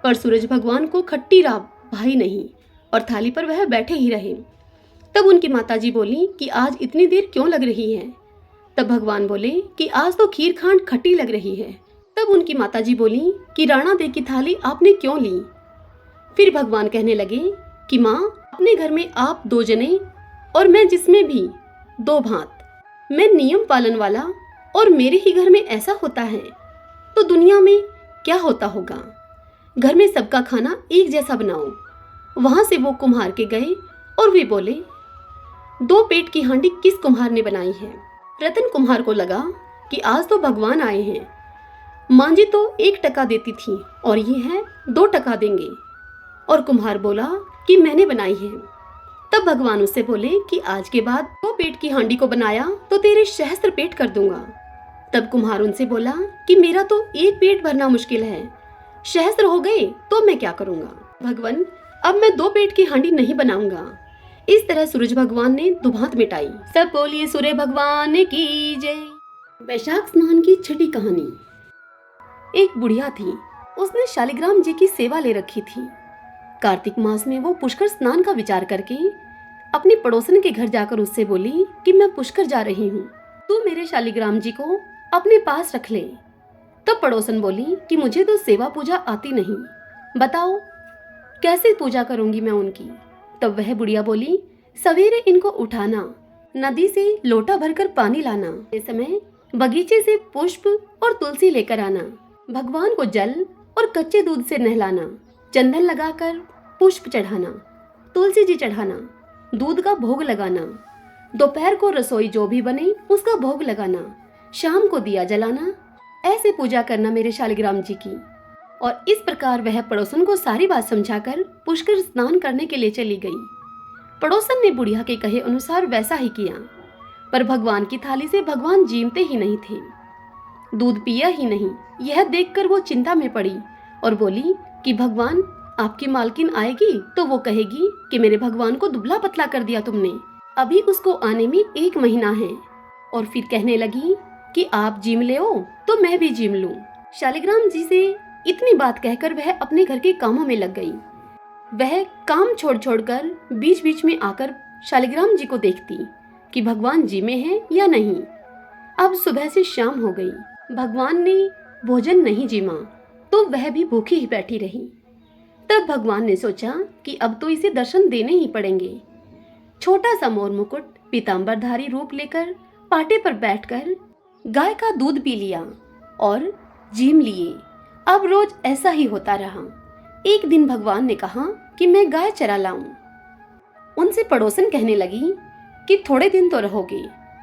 पर सूरज भगवान को खट्टी राब भाई नहीं और थाली पर वह बैठे ही रहे। तब उनकी माताजी बोली कि आज इतनी देर क्यों लग रही है। तब भगवान बोले कि आज तो खीर खांड खट्टी लग रही है। तब उनकी माताजी बोली कि राणा दे की थाली आपने क्यों ली। फिर भगवान कहने लगे कि माँ, अपने घर में आप 2 जने और मैं जिसमें भी 2 भांत। मैं नियम पालन वाला और मेरे ही घर में ऐसा होता है तो दुनिया में क्या होता होगा। घर में सबका खाना एक जैसा बनाओ। वहां से वो कुम्हार के गए और वे बोले, 2 पेट की हांडी किस कुम्हार ने बनाई है। रतन कुम्हार को लगा कि आज तो भगवान आए हैं। मां जी तो 1 टका देती थी और ये है 2 टका देंगे। और कुम्हार बोला कि मैंने बनाई है। तब भगवान उससे बोले कि आज के बाद 2 पेट की हांडी को बनाया तो तेरे सहस्त्र पेट कर दूंगा। तब कुम्हार उनसे बोला कि मेरा तो 1 पेट भरना मुश्किल है, सहस्त्र हो गए तो मैं क्या करूंगा। भगवान, अब मैं 2 पेट की हांडी नहीं बनाऊंगा। इस तरह सूरज भगवान ने दुभांत मिटाई। सब बोलिए सूर्य भगवान की जय। वैशाख स्नान की छठी कहानी। एक बुढ़िया थी, उसने शालिग्राम जी की सेवा ले रखी थी। कार्तिक मास में वो पुष्कर स्नान का विचार करके अपनी पड़ोसन के घर जाकर उससे बोली कि मैं पुष्कर जा रही हूँ, तू मेरे शालिग्राम जी को अपने पास रख ले। तब पड़ोसन बोली कि मुझे तो सेवा पूजा आती नहीं, बताओ कैसे पूजा करूंगी मैं उनकी। तब वह बुढ़िया बोली, सवेरे इनको उठाना, नदी से लोटा भरकर पानी लाना, इस समय बगीचे से पुष्प और तुलसी लेकर आना, भगवान को जल और कच्चे दूध से नहलाना, चंदन लगाकर पुष्प चढ़ाना, तुलसी जी चढ़ाना, दूध का भोग लगाना, दोपहर को रसोई जो भी बने उसका भोग लगाना, शाम को दिया जलाना। ऐसे पूजा करना मेरे शालिग्राम जी की। और इस प्रकार वह पड़ोसन को सारी बात समझाकर पुष्कर स्नान करने के लिए चली गई। पड़ोसन ने बुढ़िया के कहे अनुसार वैसा ही किया, पर भगवान की थाली से भगवान जीमते ही नहीं थे, दूध पिया ही नहीं। यह देखकर वो चिंता में पड़ी और बोली कि भगवान, आपकी मालकिन आएगी तो वो कहेगी कि मेरे भगवान को दुबला पतला कर दिया तुमने, अभी उसको आने में 1 महीना है। और फिर कहने लगी कि आप जिम ले हो तो मैं भी जिम लूं। शालिग्राम जी से इतनी बात कहकर वह अपने घर के कामों में लग गई। वह काम छोड़ छोड़कर बीच बीच में आकर शालिग्राम जी को देखती कि भगवान जी में हैं या नहीं। अब सुबह से शाम हो गई, भगवान ने भोजन नहीं जिमा तो वह भी भूखी ही बैठी रही। तब भगवान ने सोचा कि अब तो इसे दर्शन देने ही पड़ेंगे। छोटा सा मोर मुकुट पीतांबरधारी रूप लेकर पाटे पर बैठकर गाय का दूध पी लिया और जीम लिए। अब रोज ऐसा ही होता रहा। एक दिन भगवान ने कहा कि मैं गाय चरा लाऊं। उनसे पड़ोसन कहने लगी कि थोड़े दिन तो रहोगे,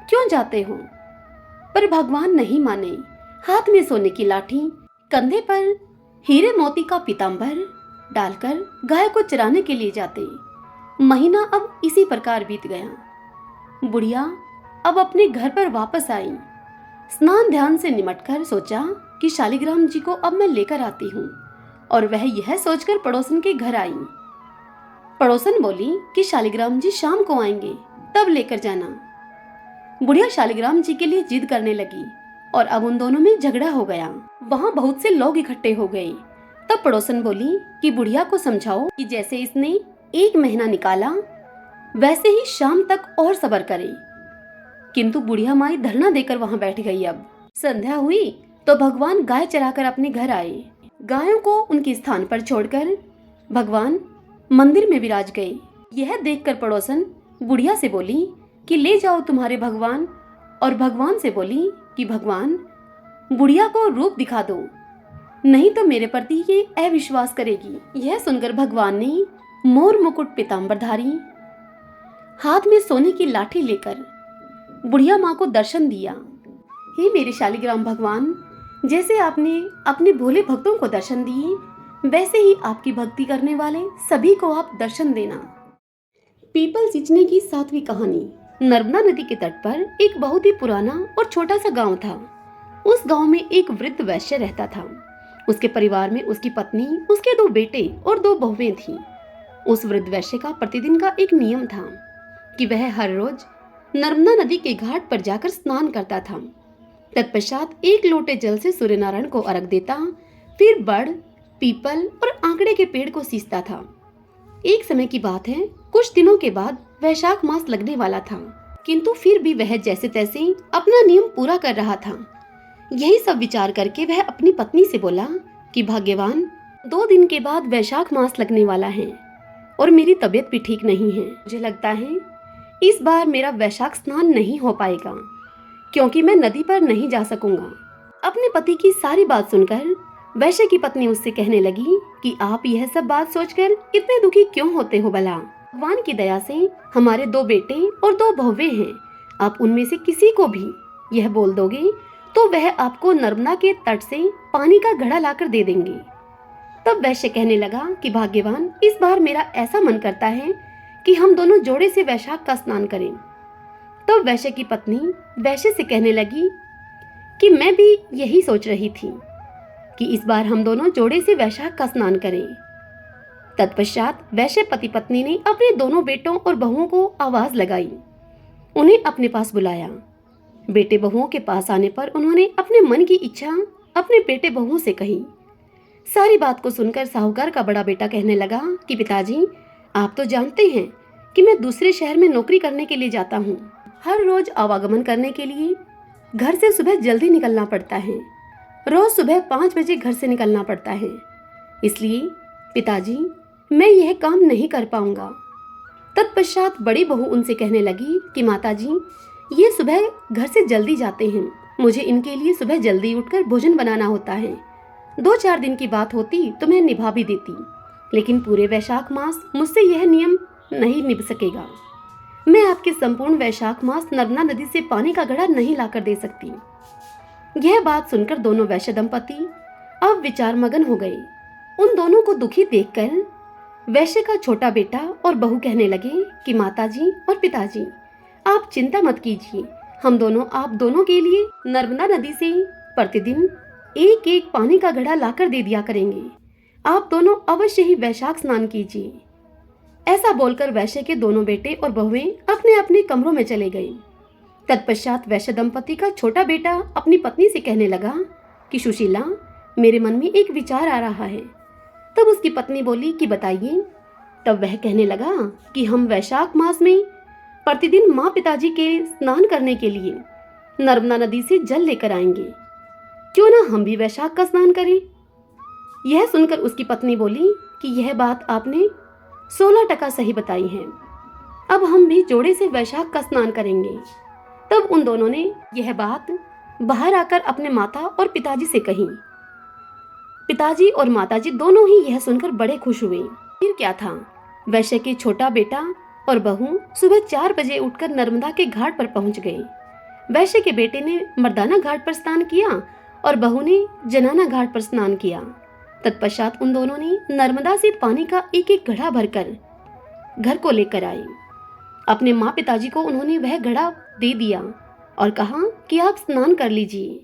क्यों जाते हो। पर भगवान नहीं माने। हाथ में सोने की लाठी, कंधे पर हीरे मोती का पीतांबर डालकर गाय को चराने के लिए जाते। महीना अब इसी प्रकार बीत गया। बुढ़िया अब अपने घर पर वापस आई। स्नान ध्यान से निमटकर सोचा कि शालिग्राम जी को अब मैं लेकर आती हूँ, और वह यह सोचकर पड़ोसन के घर आई। पड़ोसन बोली कि शालिग्राम जी शाम को आएंगे, तब लेकर जाना। बुढ़िया शालिग्राम जी के लिए जिद करने लगी और अब उन दोनों में झगड़ा हो गया। वहाँ बहुत से लोग इकट्ठे हो गए। तब पड़ोसन बोली कि बुढ़िया को समझाओ कि जैसे इसने 1 महीना निकाला वैसे ही शाम तक और सब्र करे। किंतु बुढ़िया माई धरना देकर वहाँ बैठ गई। अब संध्या हुई तो भगवान गाय चराकर अपने घर आए। गायों को उनके स्थान पर छोड़कर भगवान मंदिर में विराज गए। यह देखकर पड़ोसन बुढ़िया से बोली कि ले जाओ तुम्हारे भगवान, और भगवान से बोली कि भगवान बुढ़िया को रूप दिखा दो, नहीं तो मेरे प्रति ये अविश्वास करेगी। यह सुनकर भगवान ने मोर मुकुट पीतांबरधारी हाथ में सोने की लाठी लेकर बुढ़िया माँ को दर्शन दिया। हे मेरे शालिग्राम भगवान, जैसे आपने अपने भोले भक्तों को दर्शन दिए, वैसे ही आपकी भक्ति करने वाले सभी को आप दर्शन देना। पीपल सींचने की 7वीं कहानी। नर्मदा नदी के तट पर एक बहुत ही पुराना और छोटा सा गांव था। उस गांव में एक वृद्ध वैश्य रहता था। उसके परिवार में उसकी पत्नी, उसके 2 बेटे और 2 बहुएं थीं। उस वृद्ध वैश्य का प्रतिदिन का एक नियम था कि वह हर रोज नर्मदा नदी के घाट पर जाकर स्नान करता था। तत्पश्चात 1 लोटे जल से सूर्य नारायण को अर्घ देता, फिर बड़, पीपल और आंकड़े के पेड़ को सींचता था। एक समय की बात है, कुछ दिनों के बाद वैशाख मास लगने वाला था, किंतु फिर भी वह जैसे तैसे अपना नियम पूरा कर रहा था। यही सब विचार करके वह अपनी पत्नी से बोला कि भाग्यवान, 2 दिन के बाद वैशाख मास लगने वाला है और मेरी तबीयत भी ठीक नहीं है। मुझे लगता है इस बार मेरा वैशाख स्नान नहीं हो पाएगा, क्योंकि मैं नदी पर नहीं जा सकूंगा। अपने पति की सारी बात सुनकर वैश्य की पत्नी उससे कहने लगी कि आप यह सब बात सोचकर इतने दुखी क्यों होते हो भला? भगवान की दया से हमारे 2 बेटे और 2 बहुएं हैं। आप उनमें से किसी को भी यह बोल दोगे तो वह आपको नर्मदा के तट से पानी का घड़ा लाकर दे देंगे। तब वैश्य कहने लगा कि भाग्यवान, इस बार मेरा ऐसा मन करता है कि हम दोनों जोड़े से वैशाख का स्नान करें। तब वैश्य की पत्नी वैश्य से कहने लगी कि मैं भी यही सोच रही थी कि इस बार हम दोनों जोड़े से वैशाख का स्नान करें। तत्पश्चात वैश्य पति पत्नी ने अपने दोनों बेटों और बहुओं को आवाज लगाई, उन्हें अपने पास बुलाया। बेटे बहुओं के पास आने पर उन्होंने अपने मन की इच्छा अपने बेटे बहुओं से कही। सारी बात को सुनकर साहूकार का बड़ा बेटा कहने लगा कि पिताजी, आप तो जानते हैं कि मैं दूसरे शहर में नौकरी करने के लिए जाता हूँ। हर रोज आवागमन करने के लिए घर से सुबह जल्दी निकलना पड़ता है। रोज सुबह 5 बजे घर से निकलना पड़ता है। इसलिए पिताजी, मैं यह काम नहीं कर पाऊंगा। तत्पश्चात बड़ी बहू उनसे कहने लगी कि माताजी, ये सुबह घर से जल्दी जाते हैं, मुझे इनके लिए सुबह जल्दी उठकर भोजन बनाना होता है। 2-4 दिन की बात होती तो मैं निभा भी देती, लेकिन पूरे वैशाख मास मुझसे यह नियम नहीं निभ सकेगा। मैं आपके संपूर्ण वैशाख मास नर्मदा नदी से पानी का घड़ा नहीं लाकर दे सकती। यह बात सुनकर दोनों वैश्य दंपति अब विचार मगन हो गए। उन दोनों को दुखी देखकर वैश्य का छोटा बेटा और बहू कहने लगे कि माताजी और पिताजी, आप चिंता मत कीजिए, हम दोनों आप दोनों के लिए नर्मदा नदी से प्रतिदिन 1-1 पानी का घड़ा लाकर दे दिया करेंगे। आप दोनों अवश्य ही वैशाख स्नान कीजिए। ऐसा बोलकर वैश्य के दोनों बेटे और बहुएं अपने अपने कमरों में चले गए। तत्पश्चात वैश्य दंपति का छोटा बेटा अपनी पत्नी से कहने लगा कि सुशीला, मेरे मन में एक विचार आ रहा है। तब उसकी पत्नी बोली कि बताइए। तब वह कहने लगा कि हम वैशाख मास में प्रतिदिन माँ पिताजी के स्नान करने के लिए नर्मदा नदी से जल लेकर आएंगे। क्यों ना हम भी वैशाख का स्नान करें? यह सुनकर उसकी पत्नी बोली कि यह बात आपने 16% सही बताई है। अब हम भी जोड़े से वैशाख का स्नान करेंगे। तब उन दोनों ने यह बात बाहर आकर अपने माता और पिताजी से कही। पिताजी और माताजी दोनों ही यह सुनकर बड़े खुश हुए। फिर क्या था, वैश्य के छोटा बेटा और बहू सुबह 4 बजे उठकर नर्मदा के घाट पर पहुंच गए। वैश्य के बेटे ने मर्दाना घाट पर स्नान किया और बहू ने जनाना घाट पर स्नान किया। तत्पश्चात उन दोनों ने नर्मदा से पानी का 1-1 घड़ा भरकर घर को लेकर आए। अपने माँ पिताजी को उन्होंने वह घड़ा दे दिया और कहा कि आप स्नान कर लीजिए।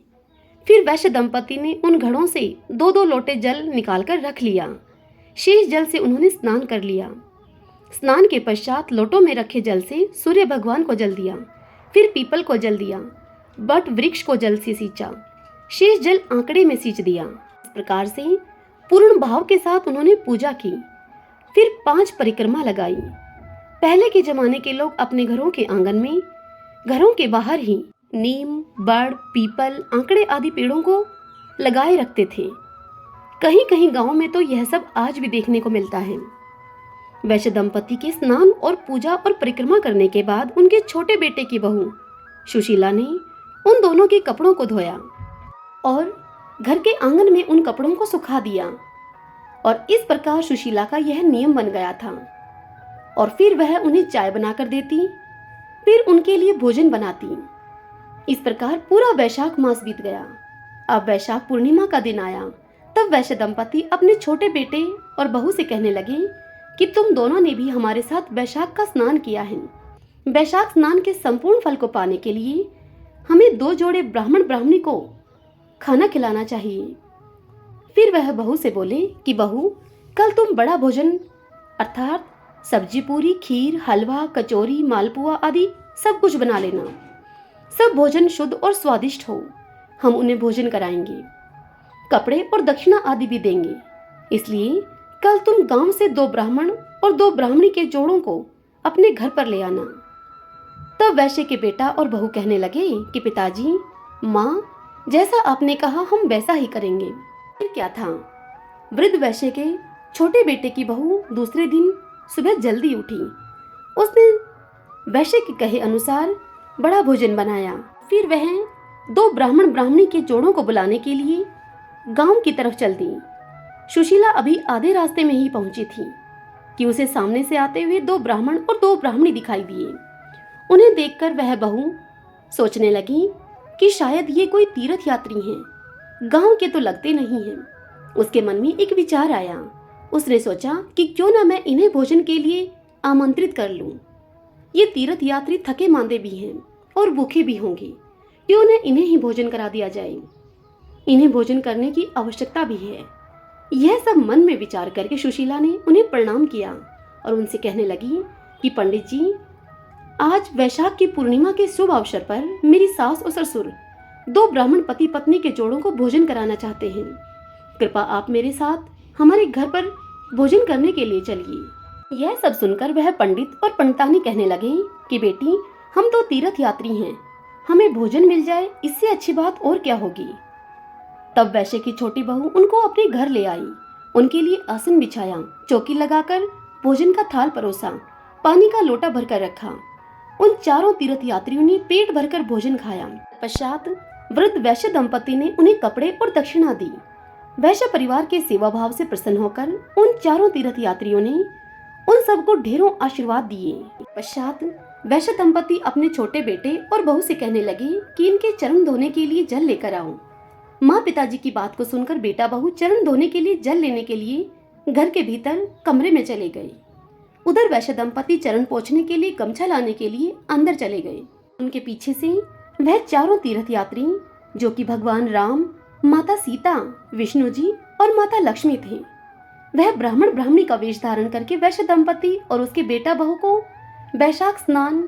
फिर वैश्य दंपति ने उन घड़ों से 2-2 लोटे जल निकालकर रख लिया। शेष जल से उन्होंने स्नान कर लिया। स्नान के पश्चात लोटों में रखे जल से सूर्य भगवान को जल दिया, फिर पीपल को जल दिया, बट वृक्ष को जल से सींचा, शेष जल आंकड़े में सींच दिया। इस प्रकार से पूर्ण भाव के साथ उन्होंने पूजा की। फिर 5 परिक्रमा लगाई। पहले के जमाने के लोग अपने घरों के आंगन में, घरों के बाहर ही नीम, बड़, पीपल, आंकड़े आदि पेड़ों को लगाए रखते थे। कहीं कहीं गांव में तो यह सब आज भी देखने को मिलता है। वैश्य दंपति के स्नान और पूजा और परिक्रमा करने के बाद उनके छोटे बेटे की बहू सुशीला ने उन दोनों के कपड़ों को धोया और घर के आंगन में उन कपड़ों को सुखा दिया। और इस प्रकार सुशीला का यह नियम बन गया था। और फिर वह उन्हें चाय बनाकर देती, फिर उनके लिए भोजन बनाती। इस प्रकार पूरा वैशाख मास बीत गया। अब वैशाख पूर्णिमा का दिन आया। तब वैश्य दंपति अपने छोटे बेटे और बहू से कहने लगे कि तुम दोनों ने भी हमारे साथ वैशाख का स्नान किया है। वैशाख स्नान के संपूर्ण फल को पाने के लिए हमें 2 जोड़े ब्राह्मण ब्राह्मणी को खाना खिलाना चाहिए। फिर वह बहू से बोले कि बहू, कल तुम बड़ा भोजन अर्थात सब्जी पूरी, खीर, हलवा, कचौरी, मालपुआ आदि सब कुछ बना लेना। सब भोजन शुद्ध और स्वादिष्ट हो, हम उन्हें भोजन कराएंगे, कपड़े और दक्षिणा आदि भी देंगे। इसलिए कल तुम गांव से 2 ब्राह्मण और 2 ब्राह्मणी के जोड़ों को अपने घर पर ले आना। तब वैश्य के बेटा और बहू कहने लगे कि पिताजी, माँ, जैसा आपने कहा हम वैसा ही करेंगे। फिर क्या था, वृद्ध वैश्य के छोटे बेटे की बहू दूसरे दिन सुबह जल्दी उठी। उसने वैश्य के कहे अनुसार बड़ा भोजन बनाया। फिर वह 2 ब्राह्मण ब्राह्मणी के जोड़ों को बुलाने के लिए गांव की तरफ चल दी। सुशीला अभी आधे रास्ते में ही पहुंची थी कि उसे सामने से आते हुए 2 ब्राह्मण और 2 ब्राह्मणी दिखाई दिए। उन्हें देखकर वह बहू सोचने लगी कि शायद ये कोई तीर्थ यात्री हैं, गांव के तो लगते नहीं हैं। उसके मन में एक विचार आया। उसने सोचा कि क्यों ना मैं इन्हें भोजन के लिए आमंत्रित कर लूं। ये तीर्थ यात्री थके मांदे भी हैं और भूखे भी होंगे, क्यों न इन्हें ही भोजन करा दिया जाए। इन्हें भोजन करने की आवश्यकता भी है। यह सब मन में विचार करके सुशीला ने उन्हें प्रणाम किया और उनसे कहने लगी कि पंडित जी, आज वैशाख की पूर्णिमा के शुभ अवसर पर मेरी सास और ससुर 2 ब्राह्मण पति पत्नी के जोड़ों को भोजन कराना चाहते हैं। कृपा आप मेरे साथ हमारे घर पर भोजन करने के लिए चलिए। यह सब सुनकर वह पंडित और पंडितानी कहने लगे कि बेटी, हम तो तीर्थ यात्री हैं, हमें भोजन मिल जाए इससे अच्छी बात और क्या होगी। तब वैश्य की छोटी बहू उनको अपने घर ले आई, उनके लिए आसन बिछाया, चौकी लगाकर भोजन का थाल परोसा, पानी का लोटा भरकर रखा। उन चारों तीर्थ यात्रियों ने पेट भरकर भोजन खाया। पश्चात वृद्ध वैश्य दंपति ने उन्हें कपड़े और दक्षिणा दी। वैश्य परिवार के सेवा भाव से प्रसन्न होकर उन चारों तीर्थ यात्रियों ने उन सबको ढेरों आशीर्वाद दिए। पश्चात वैश्य दंपति अपने छोटे बेटे और बहू से कहने लगे कि इनके चरण धोने के लिए जल लेकर आओ। माँ पिताजी की बात को सुनकर बेटा बहू चरण धोने के लिए जल लेने के लिए घर के भीतर कमरे में चले गए। उधर वैश्य दंपति चरण पोंछने के लिए गमछा लाने के लिए अंदर चले गए। उनके पीछे से वह चारों तीर्थ यात्री, जो कि भगवान राम, माता सीता, विष्णु जी और माता लक्ष्मी थे, वह ब्राह्मण ब्राह्मणी का वेश धारण करके वैश्य दंपति और उसके बेटा बहू को वैशाख स्नान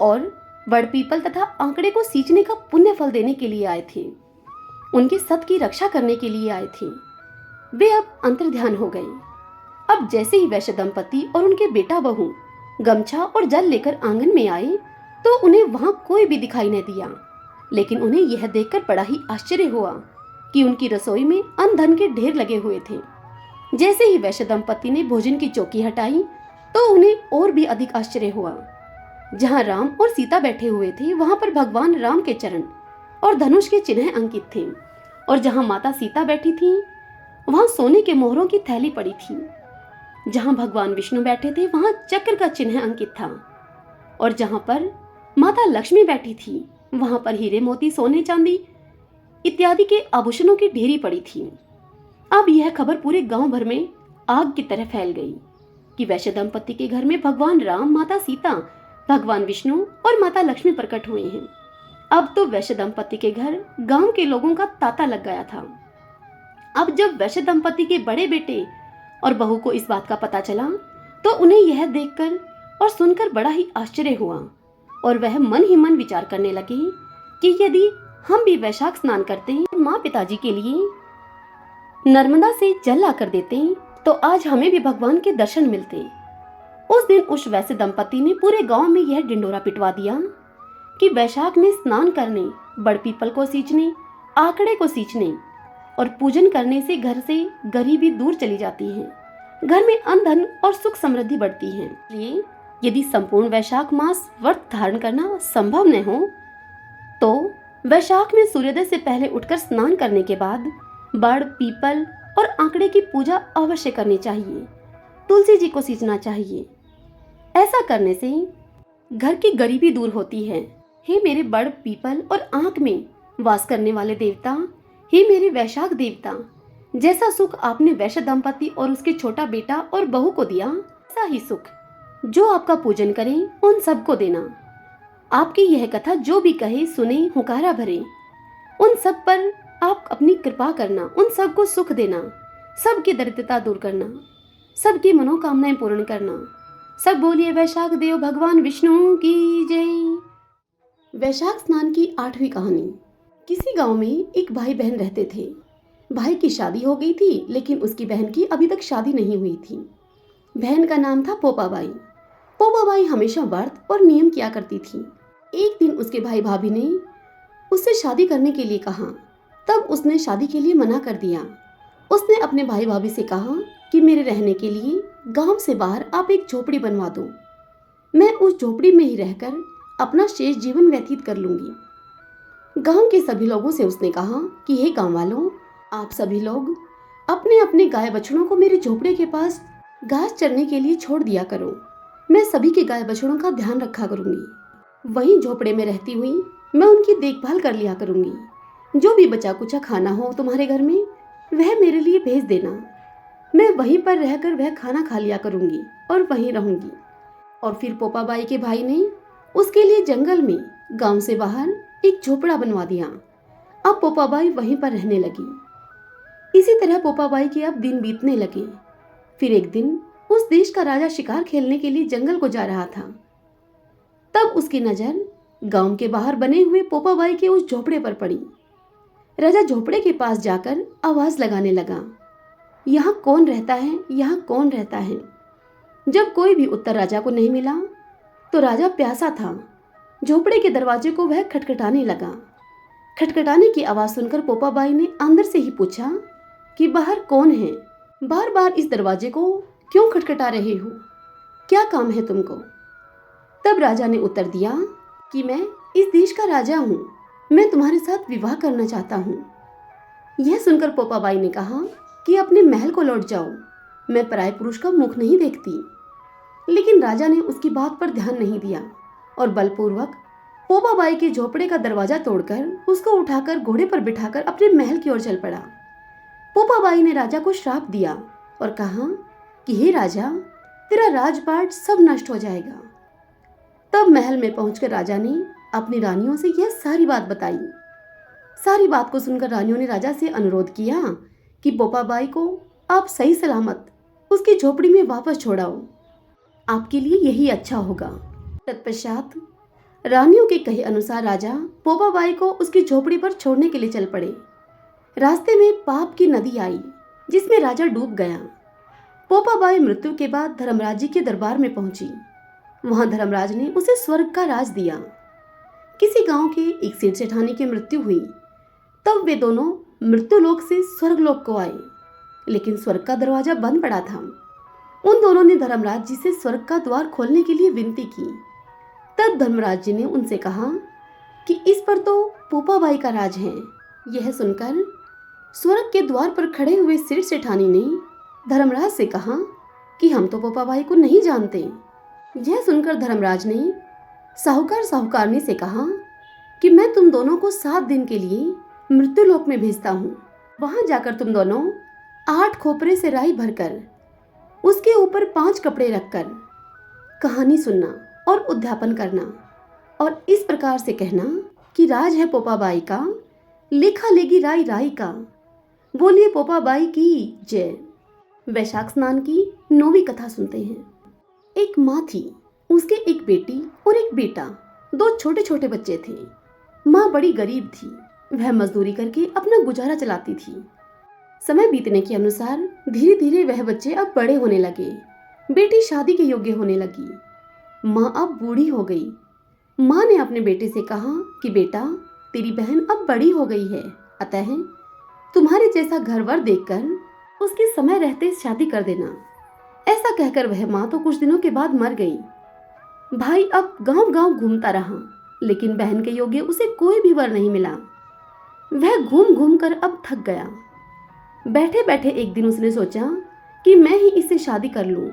और बड़ पीपल तथा आंकड़े को सींचने का पुण्य फल देने के लिए आए थे। उनके सत की रक्षा करने के लिए आए थे। वे अब अंतर्ध्यान हो गए। अब जैसे ही वैश्य दंपति और उनके बेटा बहू गमछा और जल लेकर आंगन में आए तो उन्हें वहां कोई भी दिखाई न दिया। लेकिन उन्हें यह देखकर बड़ा ही आश्चर्य हुआ कि उनकी रसोई में अन्न धन के ढेर लगे हुए थे। जैसे ही वैश्य दंपति ने भोजन की चौकी हटाई तो उन्हें और भी अधिक आश्चर्य हुआ। जहाँ राम और सीता बैठे हुए थे वहां पर भगवान राम के चरण और धनुष के चिन्ह अंकित थे, और जहाँ माता सीता बैठी थी वहां सोने के मोहरों की थैली पड़ी थी। जहाँ भगवान विष्णु बैठे थे वहां चक्र का चिन्ह अंकित था, और जहाँ पर माता लक्ष्मी बैठी थी वहां पर हीरे मोती सोने चांदी इत्यादि के आभूषणों की ढेरी पड़ी थी। अब यह खबर पूरे गांव भर में आग की तरह फैल गई कि वैश्य दंपति के घर में भगवान राम, माता सीता, भगवान विष्णु और माता लक्ष्मी प्रकट हुए हैं। अब तो वैश्य दंपति के घर गांव के लोगों का तांता लग गया था। अब जब वैश्य दंपति के बड़े बेटे और बहू को इस बात का पता चला तो उन्हें यह देखकर और सुनकर बड़ा ही आश्चर्य हुआ, और वह मन ही मन विचार करने लगे कि यदि हम भी वैशाख स्नान करते हैं, माँ पिताजी के लिए नर्मदा से जल लाकर देते तो आज हमें भी भगवान के दर्शन मिलते। उस दिन उस वैश्य दंपति ने पूरे गांव में यह ढिंडोरा पिटवा दिया कि वैशाख में स्नान करने, बड़ पीपल को सींचने, आंकड़े को सींचने और पूजन करने से घर से गरीबी दूर चली जाती है, घर में अन्न धन और सुख समृद्धि बढ़ती है। इसलिए यदि संपूर्ण वैशाख मास व्रत धारण करना संभव न हो तो वैशाख में सूर्योदय से पहले उठकर स्नान करने के बाद बड़, पीपल और आंकड़े की पूजा अवश्य करनी चाहिए। तुलसी जी को सींचना चाहिए। ऐसा करने से घर की गरीबी दूर होती है। हे मेरे बड़, पीपल और आंक में वास करने वाले देवता, हे मेरे वैशाख देवता, जैसा सुख आपने वैश्य दंपति और उसके छोटा बेटा और बहू को दिया, ऐसा ही सुख जो आपका पूजन करें उन सबको देना। आपकी यह कथा जो भी कहे, सुने, हुकारा भरे, उन सब पर आप अपनी कृपा करना, उन सबको सुख देना, सबकी दरिद्रता दूर करना, सबकी मनोकामनाएं पूर्ण करना। सब बोलिए वैशाख देव भगवान विष्णु की जय। वैशाख स्नान की 8वीं कहानी। किसी गांव में एक भाई बहन रहते थे। भाई की शादी हो गई थी लेकिन उसकी बहन की अभी तक शादी नहीं हुई थी। बहन का नाम था पोपाबाई। पोपाबाई हमेशा व्रत और नियम किया करती थी। एक दिन उसके भाई भाभी ने उससे शादी करने के लिए कहा। तब उसने शादी के लिए मना कर दिया। उसने अपने भाई भाभी से कहा कि मेरे रहने के लिए गांव से बाहर आप एक झोपड़ी बनवा दो। मैं उस झोपड़ी में ही रहकर अपना शेष जीवन व्यतीत कर लूंगी। गांव के सभी लोगों से उसने कहा कि हे गांव वालों, आप सभी लोग अपने अपने गाय बछड़ों को मेरे झोपड़े के पास घास चरने के लिए छोड़ दिया करो। मैं सभी के गाय बछड़ों का ध्यान रखा करूंगी। वहीं झोपड़े में रहती हुई मैं उनकी देखभाल कर लिया करूंगी। जो भी बचा कुचा खाना हो तुम्हारे घर में वह मेरे लिए भेज देना। मैं वहीं पर रहकर वह खाना खा लिया करूंगी और वहीं रहूंगी। और फिर पोपाबाई के भाई ने उसके लिए जंगल में गांव से बाहर एक झोपड़ा बनवा दिया। अब पोपाबाई वहीं पर रहने लगी। इसी तरह पोपाबाई के अब दिन बीतने लगे। फिर एक दिन उस देश का राजा शिकार खेलने के लिए जंगल को जा रहा था। तब उसकी नजर गांव के बाहर बने हुए पोपाबाई के उस झोपड़े पर पड़ी। राजा झोपड़े के पास जाकर आवाज लगाने लगा, यहाँ कौन रहता है, यहाँ कौन रहता है। जब कोई भी उत्तर राजा को नहीं मिला तो राजा प्यासा था। झोपड़े के दरवाजे को वह खटखटाने लगा। खटखटाने की आवाज सुनकर पोपाबाई ने अंदर से ही पूछा कि बाहर कौन है, बार बार इस दरवाजे को क्यों खटखटा रहे हो, क्या काम है तुमको। तब राजा ने उत्तर दिया कि मैं इस देश का राजा हूँ, मैं तुम्हारे साथ विवाह करना चाहता हूँ। यह सुनकर पोपाबाई ने कहा कि अपने महल को लौट जाओ, मैं पराये पुरुष का मुख नहीं देखती। लेकिन राजा ने उसकी बात पर ध्यान नहीं दिया और बलपूर्वक पोपाबाई के झोपड़े का दरवाजा तोड़कर उसको उठाकर घोड़े पर बिठाकर अपने महल की ओर चल पड़ा। पोपाबाई ने राजा को श्राप दिया और कहा कि हे राजा, तेरा राजपाट सब नष्ट हो जाएगा। तब महल में पहुंचकर राजा ने अपनी रानियों से यह सारी बात बताई। सारी बात को सुनकर रानियों ने राजा से अनुरोध किया कि पोपाबाई को आप सही सलामत उसकी झोपड़ी में वापस छोड़ाओ, आपके लिए यही अच्छा होगा। तत्पश्चात रानियों के कहे अनुसार राजा पोपाबाई को उसकी झोपड़ी पर छोड़ने के लिए चल पड़े। रास्ते में पाप की नदी आई जिसमें राजा डूब गया। पोपाबाई मृत्यु के बाद धर्मराज जी के दरबार में पहुंची। वहां धर्मराज ने उसे स्वर्ग का राज दिया। किसी गांव के एक सेठ सेठानी की मृत्यु हुई। तब वे दोनों मृत्युलोक से स्वर्गलोक को आए, लेकिन स्वर्ग का दरवाजा बंद पड़ा था। उन दोनों ने धर्मराज जी से स्वर्ग का द्वार खोलने के लिए विनती की। तब धर्मराज जी ने उनसे कहा कि इस पर तो पोपाबाई का राज है। यह सुनकर स्वर्ग के द्वार पर खड़े हुए सेठ सेठानी ने धर्मराज से कहा कि हम तो पोपाबाई को नहीं जानते। यह सुनकर धर्मराज ने साहूकार साहूकारनी से कहा कि मैं तुम दोनों को 7 दिन के लिए मृत्युलोक में भेजता हूँ। वहां जाकर तुम दोनों 8 खोपरे से राई भरकर उसके ऊपर 5 कपड़े रखकर कहानी सुनना और उद्यापन करना और इस प्रकार से कहना कि राज है पोपाबाई का, लेखा लेगी राई राई का। बोलिए पोपाबाई की जय। वैशाख स्नान की 9वीं कथा सुनते हैं। एक माँ थी, उसके एक बेटी और एक बेटा, 2 छोटे छोटे बच्चे थे। माँ बड़ी गरीब थी, वह मजदूरी करके अपना गुजारा चलाती थी। समय बीतने के अनुसार धीरे धीरे वह बच्चे अब बड़े होने लगे। बेटी शादी के योग्य होने लगी। माँ अब बूढ़ी हो गई। माँ ने अपने बेटे से कहा कि बेटा, तेरी बहन अब बड़ी हो गई है, अतः तुम्हारे जैसा घरवर देखकर उसके समय रहते शादी कर देना। ऐसा कहकर वह माँ तो कुछ दिनों के बाद मर गई। भाई अब गांव गांव घूमता रहा, लेकिन बहन के योग्य उसे कोई भी वर नहीं मिला। वह घूम घूम कर अब थक गया। बैठे बैठे एक दिन उसने सोचा कि मैं ही इससे शादी कर लूं।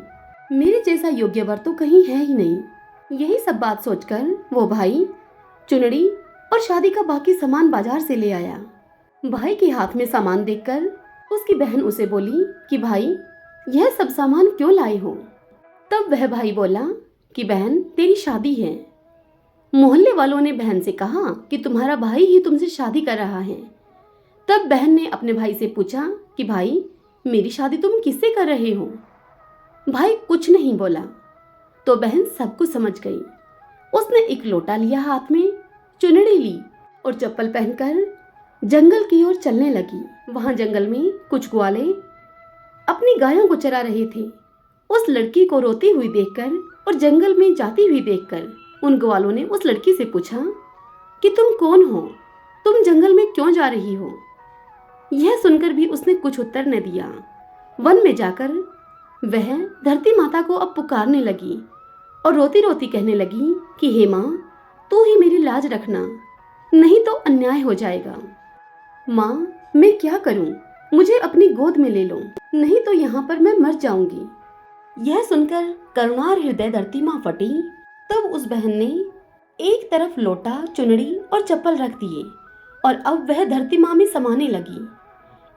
मेरे जैसा योग्य वर तो कहीं है ही नहीं। यही सब बात सोचकर वो भाई चुनरी और शादी का बाकी सामान बाजार से ले आया। भाई के हाथ में सामान देखकर उसकी बहन उसे बोली कि भाई, यह सब सामान क्यों लाए हो। तब वह भाई बोला कि बहन, तेरी शादी है। मोहल्ले वालों ने बहन से कहा कि तुम्हारा भाई ही तुमसे शादी कर रहा है। तब बहन ने अपने भाई से पूछा कि भाई, मेरी शादी तुम किससे कर रहे हो। भाई कुछ नहीं बोला तो बहन सब कुछ समझ गई। उसने एक लोटा लिया हाथ में, चुनरी ली और चप्पल पहनकर जंगल की ओर चलने लगी। वहां जंगल में कुछ ग्वाले अपनी गायों को चरा रहे थे। उस लड़की को रोती हुई देखकर और जंगल में जाती हुई देखकर उन ग्वालों ने उस लड़की से पूछा कि तुम कौन हो, तुम जंगल में क्यों जा रही हो। यह सुनकर भी उसने कुछ उत्तर न दिया। वन में जाकर वह धरती माता को अब पुकारने लगी और रोती रोती कहने लगी कि हे माँ, तू ही मेरी लाज रखना, नहीं तो अन्याय हो जाएगा। माँ, मैं क्या करूं, मुझे अपनी गोद में ले लो, नहीं तो यहाँ पर मैं मर जाऊंगी। यह सुनकर करुणार हृदय धरती माँ फटी। तब उस बहन ने एक तरफ लोटा, चुनड़ी और चप्पल रख दिए और अब वह धरती माँ में समाने लगी।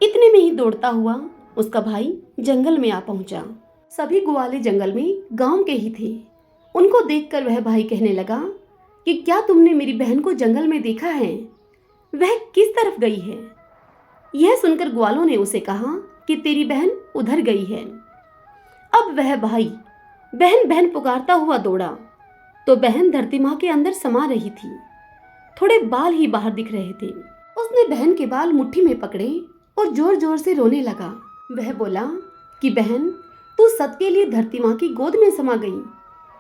इतने में ही दौड़ता हुआ उसका भाई जंगल में आ पहुंचा। सभी ग्वाले जंगल में गांव के ही थे। उनको देखकर वह भाई कहने लगा कि क्या तुमने मेरी बहन को जंगल में देखा है, वह किस तरफ गई है। यह सुनकर ग्वालों ने उसे कहा कि तेरी बहन उधर गई है। अब वह भाई बहन बहन पुकारता हुआ दौड़ा तो बहन धरती माँ के अंदर समा रही थी। थोड़े बाल ही बाहर दिख रहे थे। उसने बहन के बाल मुट्ठी में पकड़े और जोर जोर से रोने लगा। वह बोला कि बहन, तू सत के लिए धरती माँ की गोद में समा गई,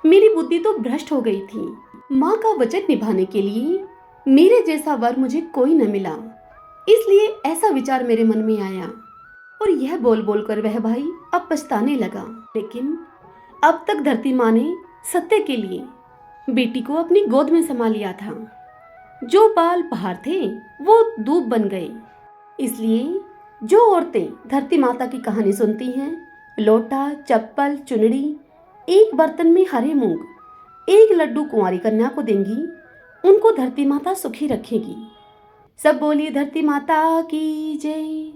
मेरी बुद्धि तो भ्रष्ट हो गई थी। माँ का वचन निभाने के लिए मेरे जैसा वर मुझे कोई न मिला, इसलिए ऐसा विचार मेरे मन में आया। और यह बोल बोल कर वह भाई अब पछताने लगा। लेकिन अब तक धरती माँ ने सत्य के लिए बेटी को अपनी गोद में समा लिया था। जो बाल बाहर थे वो दूब बन गए। इसलिए जो औरतें धरती माता की कहानी सुनती हैं, लोटा, चप्पल, चुनड़ी, एक बर्तन में हरे मूंग, एक लड्डू कुंवारी कन्या को देंगी, उनको धरती माता सुखी रखेगी। सब बोलिए धरती माता की जय।